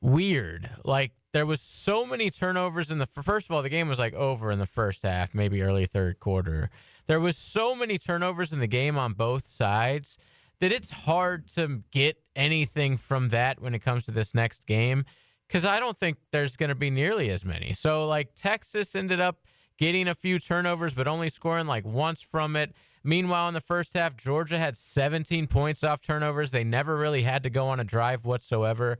weird. Like, there was so many turnovers first of all, the game was like over in the first half, maybe early third quarter. There was so many turnovers in the game on both sides that it's hard to get anything from that when it comes to this next game, because I don't think there's going to be nearly as many. So, like, Texas ended up getting a few turnovers, but only scoring like once from it. Meanwhile, in the first half, Georgia had 17 points off turnovers. They never really had to go on a drive whatsoever.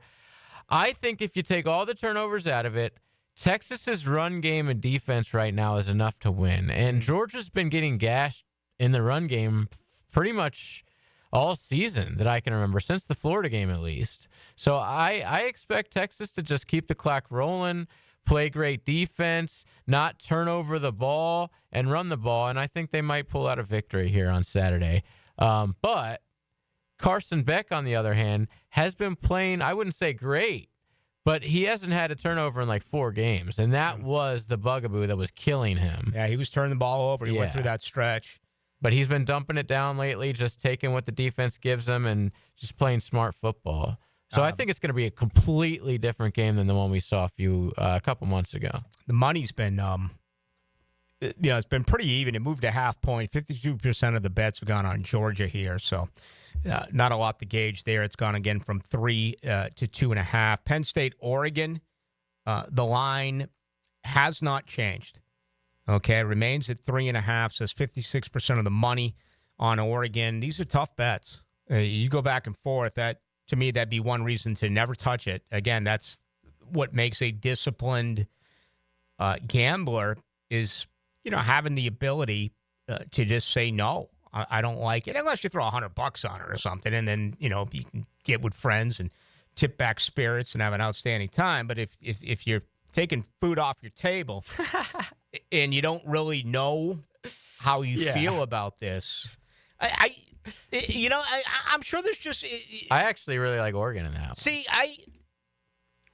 I think if you take all the turnovers out of it, Texas's run game and defense right now is enough to win. And Georgia's been getting gashed in the run game pretty much all season that I can remember, since the Florida game at least. So I expect Texas to just keep the clock rolling, play great defense, not turn over the ball, and run the ball. And I think they might pull out a victory here on Saturday. But Carson Beck, on the other hand, has been playing, I wouldn't say great, but he hasn't had a turnover in like 4 games. And that was the bugaboo that was killing him. Yeah, he was turning the ball over. He went through that stretch. But he's been dumping it down lately, just taking what the defense gives him and just playing smart football. So I think it's going to be a completely different game than the one we saw a couple months ago. The money's been, it's been pretty even. It moved a half point. 52% of the bets have gone on Georgia here, so not a lot to gauge there. It's gone again from 3 to 2.5. Penn State, Oregon, the line has not changed. Okay, remains at 3.5. Says 56% of the money on Oregon. These are tough bets. You go back and forth. That, to me, that'd be one reason to never touch it. Again, that's what makes a disciplined gambler is, having the ability to just say no. I don't like it, unless you throw $100 on it or something, and then you can get with friends and tip back spirits and have an outstanding time. But if you're taking food off your table and you don't really know how you feel about this, I'm sure there's just. I actually really like Oregon in that. See,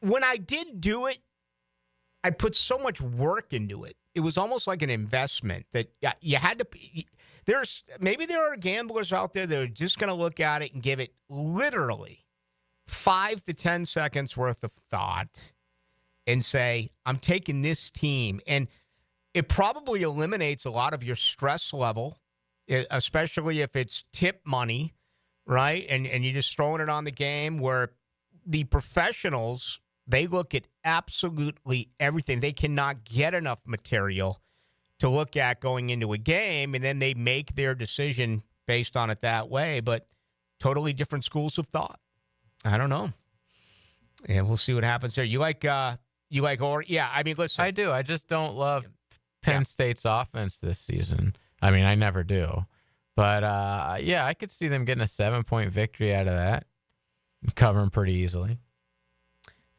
when I did do it, I put so much work into it. It was almost like an investment that you had to. There are gamblers out there that are just going to look at it and give it literally 5 to 10 seconds worth of thought and say, I'm taking this team. And it probably eliminates a lot of your stress level, especially if it's tip money, right? And you're just throwing it on the game, where the professionals, they look at absolutely everything. They cannot get enough material to look at going into a game, and then they make their decision based on it that way. But totally different schools of thought. I don't know. Yeah, we'll see what happens there. You like Oregon? Yeah, I mean, listen. I do. I just don't love Penn State's offense this season. I mean, I never do. But, I could see them getting a 7-point victory out of that. Covering pretty easily.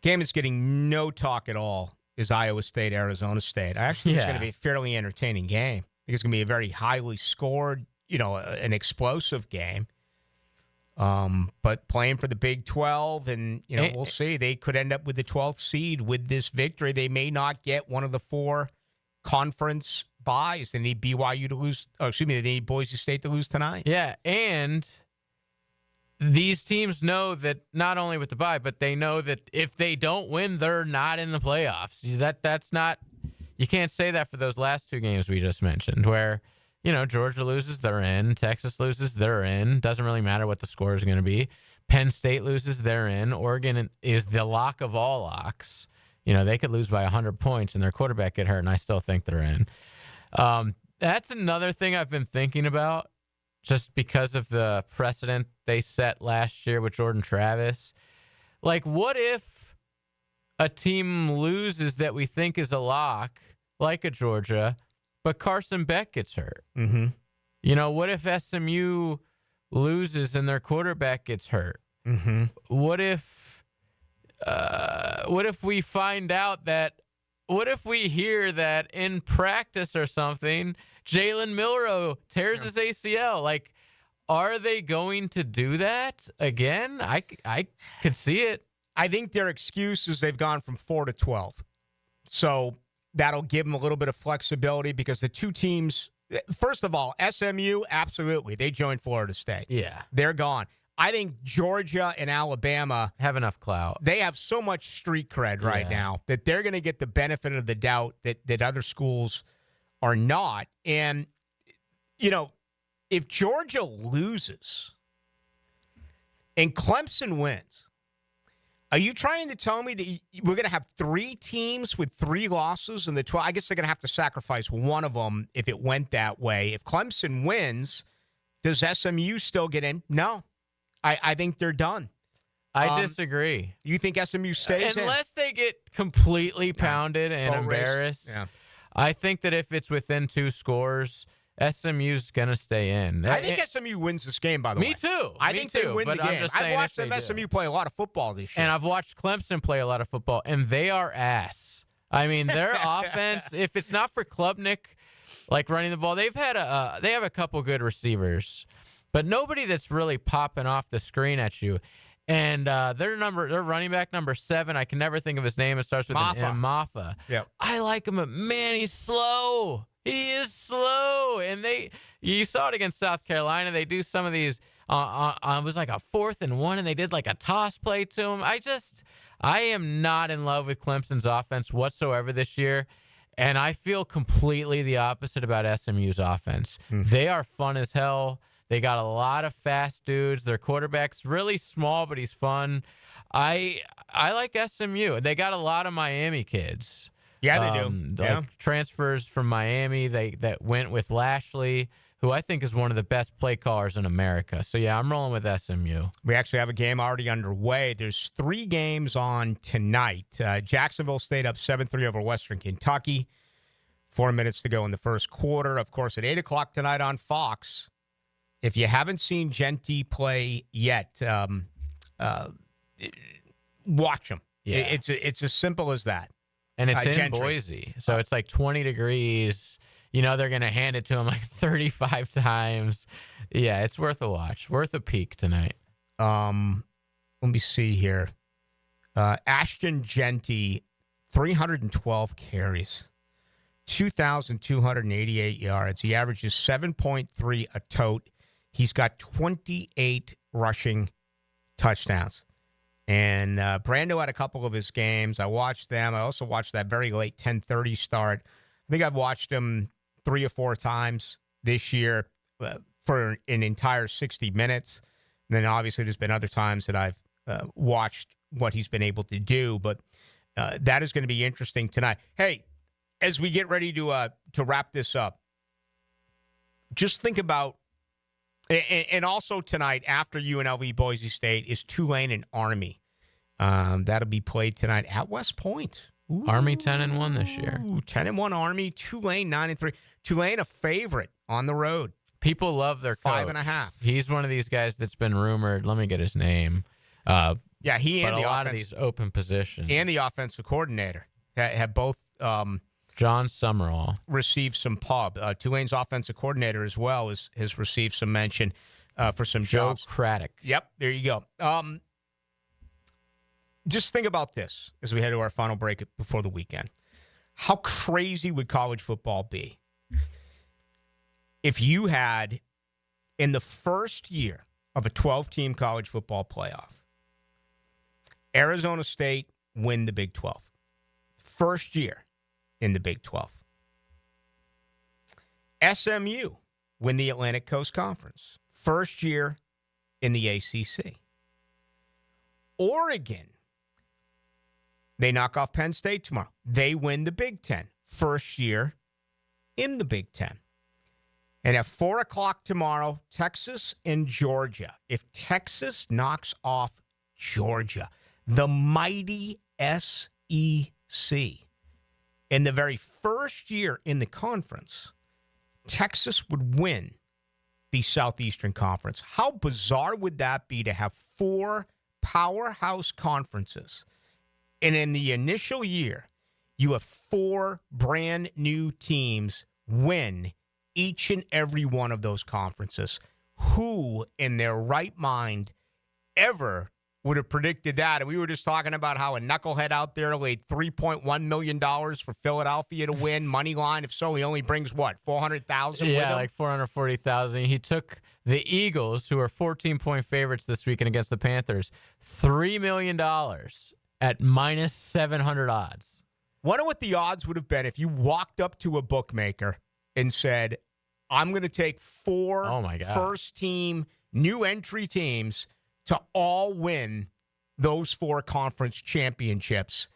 Game is getting no talk at all is Iowa State, Arizona State. I actually think it's going to be a fairly entertaining game. I think it's going to be a very highly scored, an explosive game. But playing for the Big 12, and, we'll see. They could end up with the 12th seed with this victory. They may not get one of the 4 conference buys. They need BYU to lose. Oh, excuse me. They need Boise State to lose tonight. Yeah, and these teams know that not only with the bye, but they know that if they don't win, they're not in the playoffs. That's not. You can't say that for those last two games we just mentioned, where Georgia loses, they're in. Texas loses, they're in. Doesn't really matter what the score is going to be. Penn State loses, they're in. Oregon is the lock of all locks. They could lose by 100 points and their quarterback get hurt, and I still think they're in. That's another thing I've been thinking about, just because of the precedent they set last year with Jordan Travis. Like, what if a team loses that we think is a lock, like a Georgia, but Carson Beck gets hurt? Mm-hmm. What if SMU loses and their quarterback gets hurt? Mm-hmm. What if we find out that? What if we hear that in practice or something, Jalen Milroe tears his ACL? Like, are they going to do that again? I could see it. I think their excuse is they've gone from 4 to 12. So that'll give them a little bit of flexibility, because the two teams, first of all, SMU, absolutely. They joined Florida State. Yeah. They're gone. I think Georgia and Alabama have enough clout. They have so much street cred right now that they're going to get the benefit of the doubt that other schools are not. And, if Georgia loses and Clemson wins, are you trying to tell me that we're going to have three teams with 3 losses in the 12? I guess they're going to have to sacrifice one of them if it went that way. If Clemson wins, does SMU still get in? No. I think they're done. I disagree. You think SMU stays unless they get completely pounded and embarrassed? Yeah. I think that if it's within 2 scores, SMU's going to stay in. I think SMU wins this game, by the way. Me too. I think they win the game. I've watched them SMU play a lot of football this year. And I've watched Clemson play a lot of football, and they are ass. I mean, their offense, if it's not for Klubnik, like running the ball, they have a couple good receivers, but nobody that's really popping off the screen at you. And their running back number 7, I can never think of his name. It starts with an M. Maffa. Yep. I like him, but man, he's slow. He is slow. And you saw it against South Carolina. They do some of these. It was like a 4th and 1, and they did like a toss play to him. I am not in love with Clemson's offense whatsoever this year. And I feel completely the opposite about SMU's offense. They are fun as hell. They got a lot of fast dudes. Their quarterback's really small, but he's fun. I like SMU. They got a lot of Miami kids. Yeah, they do. Like transfers from Miami that went with Lashley, who I think is one of the best play callers in America. So, yeah, I'm rolling with SMU. We actually have a game already underway. There's 3 games on tonight. Jacksonville stayed up 7-3 over Western Kentucky. 4 minutes to go in the first quarter. Of course, at 8 o'clock tonight on Fox. If you haven't seen Genty play yet, watch him. Yeah. It's as simple as that. And it's in Gentry. Boise, so it's like 20 degrees. They're going to hand it to him like 35 times. Yeah, it's worth a watch. Worth a peek tonight. Let me see here. Ashton Genty, 312 carries, 2,288 yards. He averages 7.3 a tote. He's got 28 rushing touchdowns. And Brando had a couple of his games. I watched them. I also watched that very late 10:30 start. I think I've watched him 3 or 4 times this year for an entire 60 minutes. And then obviously there's been other times that I've watched what he's been able to do. But that is going to be interesting tonight. Hey, as we get ready to wrap this up, just think about, and also tonight after UNLV Boise State is Tulane and Army. That'll be played tonight at West Point. Ooh. Army 10-1 this year. 10-1 Army. Tulane 9-3. Tulane a favorite on the road. People love their coach. 5.5. He's one of these guys that's been rumored. Let me get his name. Yeah, he and a the lot of these open positions and the offensive coordinator have both. John Summerall received some pub. Tulane's offensive coordinator as well has received some mention for some jobs. Joe Craddock. Yep, there you go. Just think about this as we head to our final break before the weekend. How crazy would college football be if you had, in the first year of a 12-team college football playoff, Arizona State win the Big 12. First year in the Big 12. SMU win the Atlantic Coast Conference. First year in the ACC. Oregon, they knock off Penn State tomorrow. They win the Big Ten. First year in the Big Ten. And at 4 o'clock tomorrow, Texas and Georgia. If Texas knocks off Georgia, the mighty SEC, in the very first year in the conference, Texas would win the Southeastern Conference. How bizarre would that be to have 4 powerhouse conferences, and in the initial year, you have 4 brand new teams win each and every one of those conferences? Who in their right mind ever would have predicted that? And we were just talking about how a knucklehead out there laid $3.1 million for Philadelphia to win, money line. If so, he only brings, what, 400,000 with him? Yeah, like 440,000. He took the Eagles, who are 14-point favorites this weekend against the Panthers, $3 million at minus 700 odds. Wonder what the odds would have been if you walked up to a bookmaker and said, I'm going to take 4 first-team, new entry teams to all win those 4 conference championships.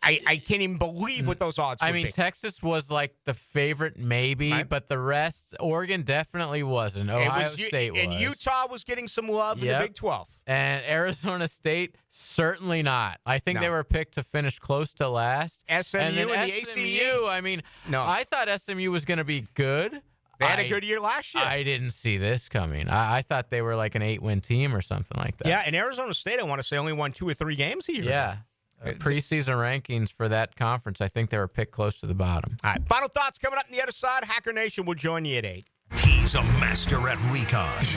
I can't even believe what those odds would be. Texas was like the favorite maybe, right, but the rest, Oregon definitely wasn't. Ohio State was. And Utah was getting some love in the Big 12. And Arizona State, certainly not. I think they were picked to finish close to last. SMU and the ACU. I thought SMU was going to be good. They had a good year last year. I didn't see this coming. I thought they were like an 8-win team or something like that. Yeah, and Arizona State, I want to say, only won 2 or 3 games a year. Yeah. Preseason rankings for that conference, I think they were picked close to the bottom. All right, final thoughts coming up on the other side. Hacker Nation will join you at 8. He's a master at recon. Ace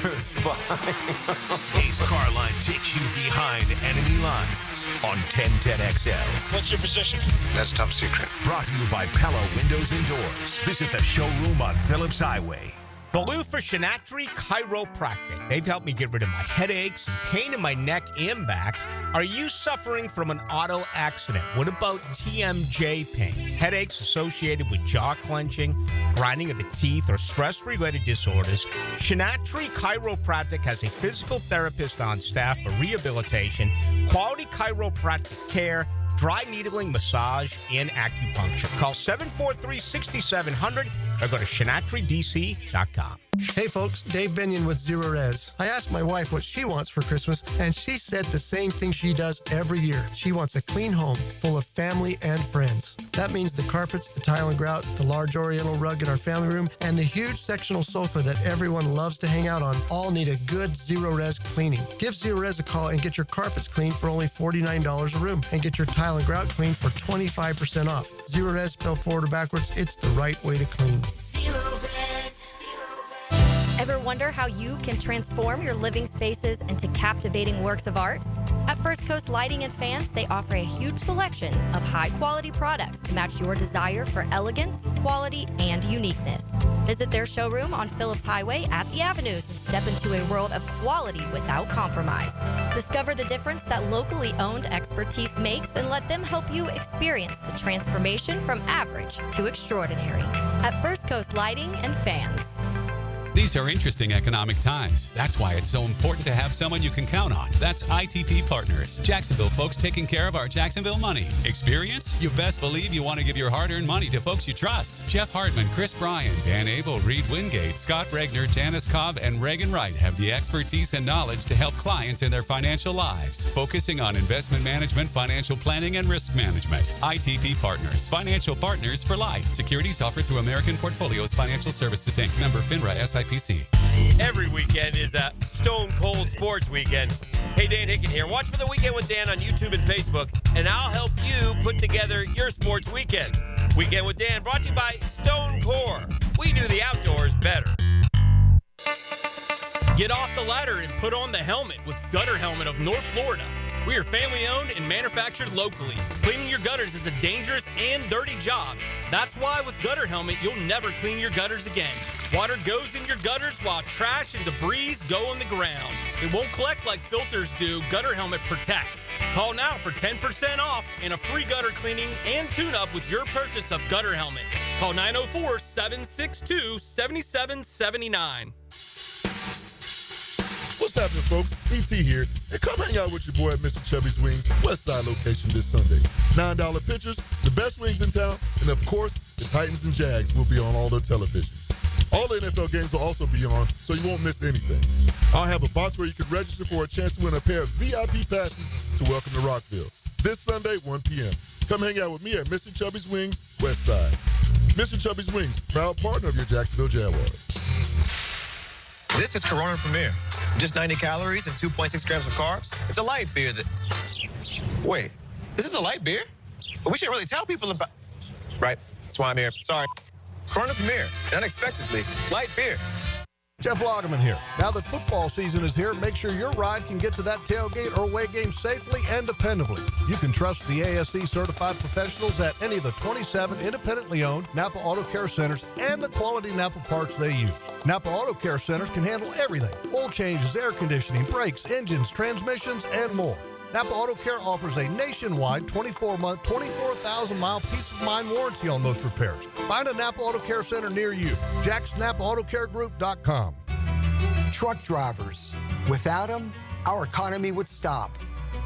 Carline takes you behind enemy lines on 1010XL. What's your position? That's top secret. Brought to you by Pella Windows and Doors. Visit the showroom on Phillips Highway. Ballou for Shinatri Chiropractic. They've helped me get rid of my headaches and pain in my neck and back. Are you suffering from an auto accident? What about TMJ pain? Headaches associated with jaw clenching, grinding of the teeth, or stress-related disorders? Shinatri Chiropractic has a physical therapist on staff for rehabilitation, quality chiropractic care, dry needling, massage, and acupuncture. Call 743-6700 or go to ShinatriDC.com. Hey folks, Dave Binion with Zero Res. I asked my wife what she wants for Christmas, and she said the same thing she does every year. She wants a clean home full of family and friends. That means the carpets, the tile and grout, the large oriental rug in our family room, and the huge sectional sofa that everyone loves to hang out on all need a good Zero Res cleaning. Give Zero Res a call and get your carpets cleaned for only $49 a room, and get your tile and grout cleaned for 25% off. Zero Res spelled forward or backwards, it's the right way to clean. Ever wonder how you can transform your living spaces into captivating works of art? At First Coast Lighting and Fans, they offer a huge selection of high-quality products to match your desire for elegance, quality, and uniqueness. Visit their showroom on Phillips Highway at the Avenues and step into a world of quality without compromise. Discover the difference that locally owned expertise makes and let them help you experience the transformation from average to extraordinary. At First Coast Lighting and Fans. These are interesting economic times. That's why it's so important to have someone you can count on. That's ITP Partners. Jacksonville folks taking care of our Jacksonville money. Experience? You best believe you want to give your hard-earned money to folks you trust. Jeff Hartman, Chris Bryan, Dan Abel, Reed Wingate, Scott Regner, Janice Cobb, and Reagan Wright have the expertise and knowledge to help clients in their financial lives, focusing on investment management, financial planning, and risk management. ITP Partners. Financial partners for life. Securities offered through American Portfolios Financial Services, Inc. Member FINRA SIPC. Every weekend is a Stone Cold Sports Weekend. Hey, Dan Hicken here. Watch for the Weekend with Dan on YouTube and Facebook, and I'll help you put together your sports weekend. Weekend with Dan brought to you by Stone Core. We do the outdoors better. Get off the ladder and put on the helmet with Gutter Helmet of North Florida. We are family owned and manufactured locally. Cleaning your gutters is a dangerous and dirty job. That's why with Gutter Helmet, you'll never clean your gutters again. Water goes in your gutters while trash and debris go on the ground. It won't collect like filters do. Gutter Helmet protects. Call now for 10% off and a free gutter cleaning and tune-up with your purchase of Gutter Helmet. Call 904-762-7779. What's happening, folks? E.T. here. And come hang out with your boy at Mr. Chubby's Wings, Westside location this Sunday. $9 pitchers, the best wings in town, and of course, the Titans and Jags will be on all their television. All the NFL games will also be on, so you won't miss anything. I'll have a box where you can register for a chance to win a pair of VIP passes to welcome to Rockville. This Sunday, 1 p.m. Come hang out with me at Mr. Chubby's Wings, Westside. Mr. Chubby's Wings, proud partner of your Jacksonville Jaguars. This is Corona Premier. Just 90 calories and 2.6 grams of carbs. It's a light beer that... Wait, this is a light beer? But we should really tell people about... Right, that's why I'm here. Sorry. Corona Premier, unexpectedly, light beer. Jeff Lagerman here. Now that football season is here, make sure your ride can get to that tailgate or away game safely and dependably. You can trust the ASC certified professionals at any of the 27 independently owned Napa Auto Care Centers and the quality Napa parts they use. Napa Auto Care Centers can handle everything: oil changes, air conditioning, brakes, engines, transmissions, and more. Napa Auto Care offers a nationwide 24-month, 24,000-mile peace of mind warranty on most repairs. Find a Napa Auto Care Center near you. JacksNapaAutoCareGroup.com. Truck drivers. Without them, our economy would stop.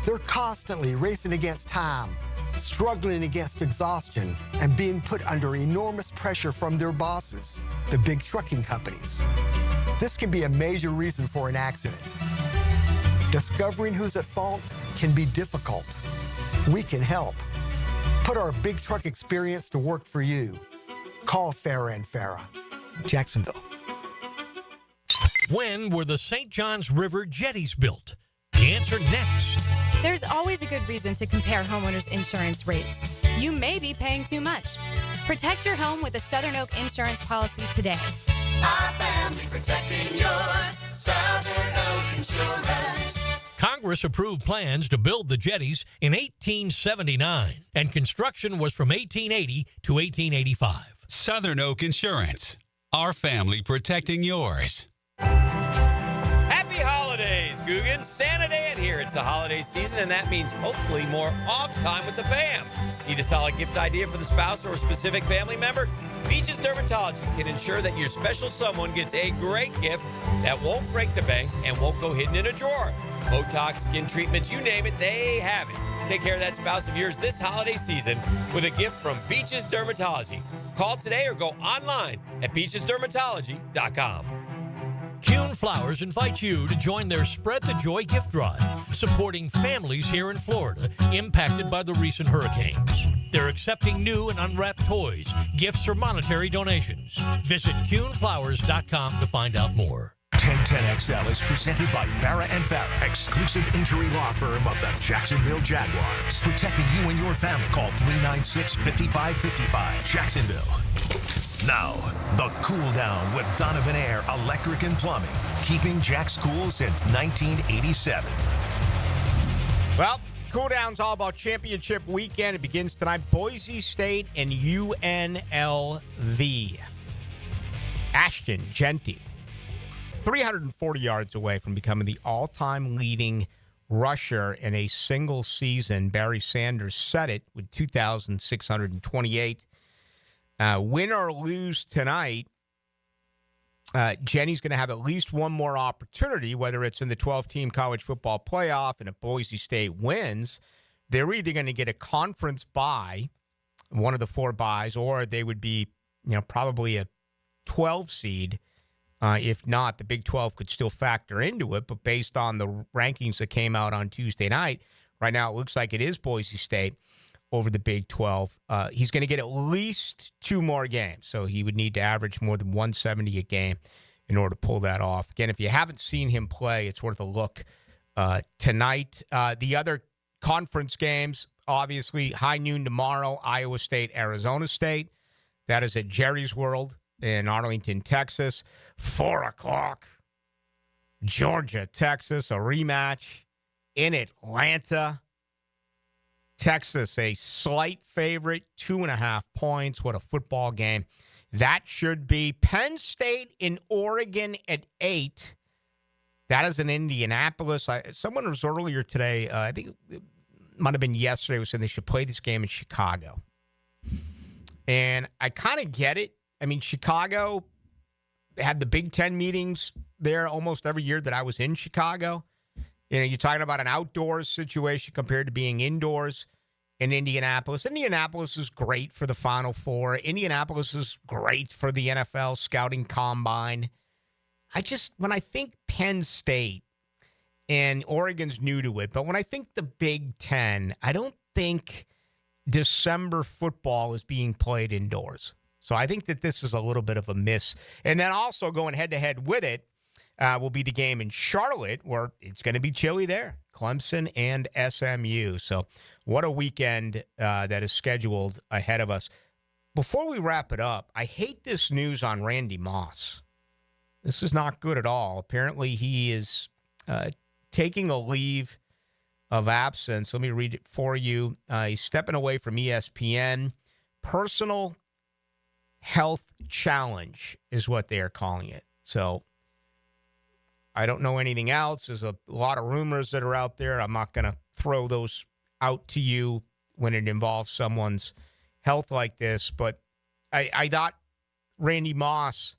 They're constantly racing against time, struggling against exhaustion, and being put under enormous pressure from their bosses, the big trucking companies. This can be a major reason for an accident. Discovering who's at fault can be difficult. We can help. Put our big truck experience to work for you. Call Farah & Farah, Jacksonville. When were the St. Johns River jetties built? The answer next. There's always a good reason to compare homeowners' insurance rates. You may be paying too much. Protect your home with a Southern Oak insurance policy today. Our family protecting yours. Southern Oak Insurance. Congress approved plans to build the jetties in 1879, and construction was from 1880 to 1885. Southern Oak Insurance. Our family protecting yours. Happy holidays, Googans. Santa Dan here. It's the holiday season, and that means hopefully more off time with the fam. Need a solid gift idea for the spouse or a specific family member? Beaches Dermatology can ensure that your special someone gets a great gift that won't break the bank and won't go hidden in a drawer. Botox, skin treatments, you name it, they have it. Take care of that spouse of yours this holiday season with a gift from Beaches Dermatology. Call today or go online at beachesdermatology.com. Kuhn Flowers invites you to join their Spread the Joy gift drive, supporting families here in Florida impacted by the recent hurricanes. They're accepting new and unwrapped toys, gifts, or monetary donations. Visit KuhnFlowers.com to find out more. 1010XL is presented by Farah & Farah, exclusive injury law firm of the Jacksonville Jaguars. Protecting you and your family. Call 396-5555. Jacksonville. Now, the Cool Down with Donovan Air Electric and Plumbing. Keeping Jack's cool since 1987. Well, Cool Down's all about championship weekend. It begins tonight. Boise State and UNLV. Ashton Genty, 340 yards away from becoming the all-time leading rusher in a single season. Barry Sanders set it with 2,628. Win or lose tonight, Jenny's going to have at least one more opportunity, whether it's in the 12-team college football playoff, and if Boise State wins, they're either going to get a conference bye, one of the 4 byes, or they would be, probably a 12 seed. If not, the Big 12 could still factor into it, but based on the rankings that came out on Tuesday night, right now it looks like it is Boise State over the Big 12. He's going to get at least 2 more games, so he would need to average more than 170 a game in order to pull that off. Again, if you haven't seen him play, it's worth a look tonight. The other conference games, obviously, high noon tomorrow, Iowa State, Arizona State. That is at Jerry's World in Arlington, Texas. 4 o'clock, Georgia, Texas, a rematch in Atlanta. Texas, a slight favorite, 2.5 points. What a football game. That should be Penn State in Oregon at 8. That is in Indianapolis. Someone was earlier today, I think it might have been yesterday, was saying they should play this game in Chicago. And I kind of get it. I mean, Chicago had the Big Ten meetings there almost every year that I was in Chicago. You know, you're talking about an outdoors situation compared to being indoors in Indianapolis. Indianapolis is great for the Final Four. Indianapolis is great for the NFL scouting combine. When I think Penn State, and Oregon's new to it, but when I think the Big Ten, I don't think December football is being played indoors. So I think that this is a little bit of a miss. And then also going head-to-head with it will be the game in Charlotte, where it's going to be chilly there. Clemson and SMU. So what a weekend that is scheduled ahead of us. Before we wrap it up, I hate this news on Randy Moss. This is not good at all. Apparently he is taking a leave of absence. Let me read it for you. He's stepping away from ESPN. Personal health challenge is what they are calling it. So I don't know anything else. There's a lot of rumors that are out there. I'm not going to throw those out to you when it involves someone's health like this. But I thought Randy Moss,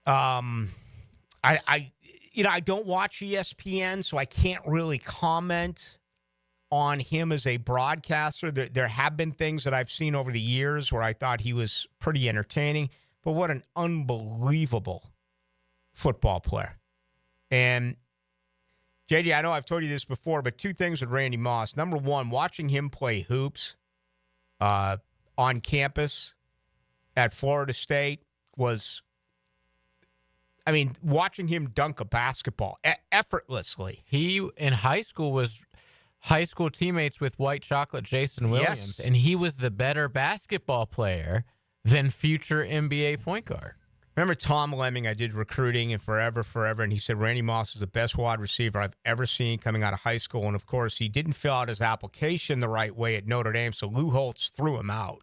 I don't watch ESPN, so I can't really comment on him as a broadcaster. There have been things that I've seen over the years where I thought he was pretty entertaining, but what an unbelievable football player. And JJ, I know I've told you this before, but two things with Randy Moss. Number one, watching him play hoops on campus at Florida State was, watching him dunk a basketball effortlessly. He, in high school, was high school teammates with White Chocolate Jason Williams, and he was the better basketball player than future NBA point guard. Remember Tom Lemming? I did recruiting and forever, and he said Randy Moss is the best wide receiver I've ever seen coming out of high school. And, of course, he didn't fill out his application the right way at Notre Dame, so Lou Holtz threw him out.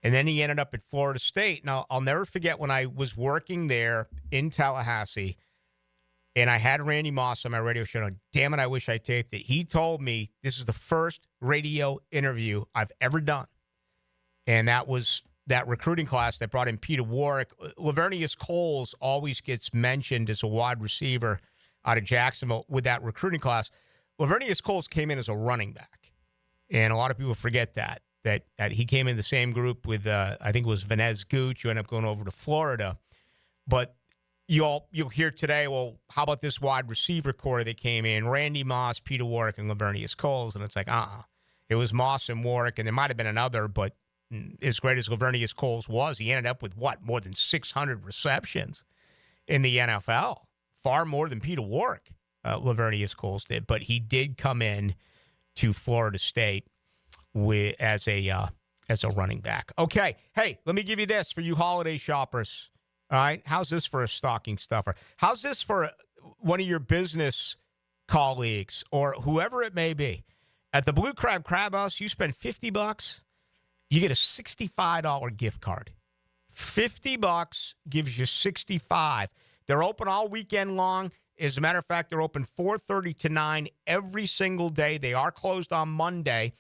And then he ended up at Florida State. Now, I'll never forget when I was working there in Tallahassee, and I had Randy Moss on my radio show. And damn it, I wish I taped it. He told me this is the first radio interview I've ever done. And that was that recruiting class that brought in Peter Warwick. Lavernius Coles always gets mentioned as a wide receiver out of Jacksonville with that recruiting class. Lavernius Coles came in as a running back. And a lot of people forget that he came in the same group with, I think it was Vanez Gooch, who ended up going over to Florida. But you'll hear today, well, how about this wide receiver core that came in? Randy Moss, Peter Warwick, and Lavernius Coles. And it's like, It was Moss and Warwick, and there might have been another, but as great as Lavernius Coles was, he ended up with, more than 600 receptions in the NFL. Far more than Peter Warwick, Lavernius Coles did. But he did come in to Florida State as a running back. Okay, hey, let me give you this for you holiday shoppers. All right, how's this for a stocking stuffer? How's this for one of your business colleagues or whoever it may be? At the Blue Crab Crab House, you spend $50, you get a $65 gift card. $50 gives you $65. They're open all weekend long. As a matter of fact, they're open 4:30 to 9 every single day. They are closed on Monday.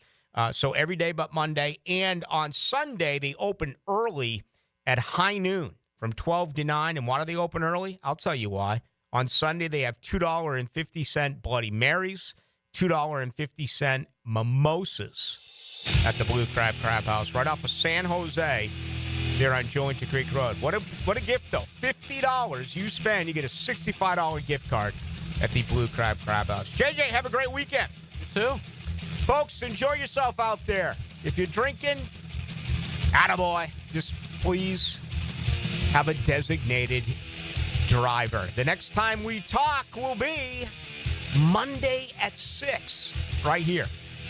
So every day but Monday. And on Sunday, they open early at high noon from 12 to 9. And why do they open early? I'll tell you why. On Sunday, they have $2.50 Bloody Marys, $2.50 mimosas at the Blue Crab Crab House right off of San Jose there on Jointa Creek Road. What a gift, though. $50 you spend, you get a $65 gift card at the Blue Crab Crab House. JJ, have a great weekend. You too. Folks, enjoy yourself out there. If you're drinking, attaboy. Just please have a designated driver. The next time we talk will be Monday at 6 right here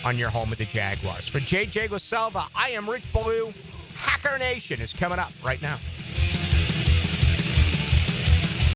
on your home of the Jaguars. For JJ LaSelva, I am Rick Ballou. Hacker Nation is coming up right now.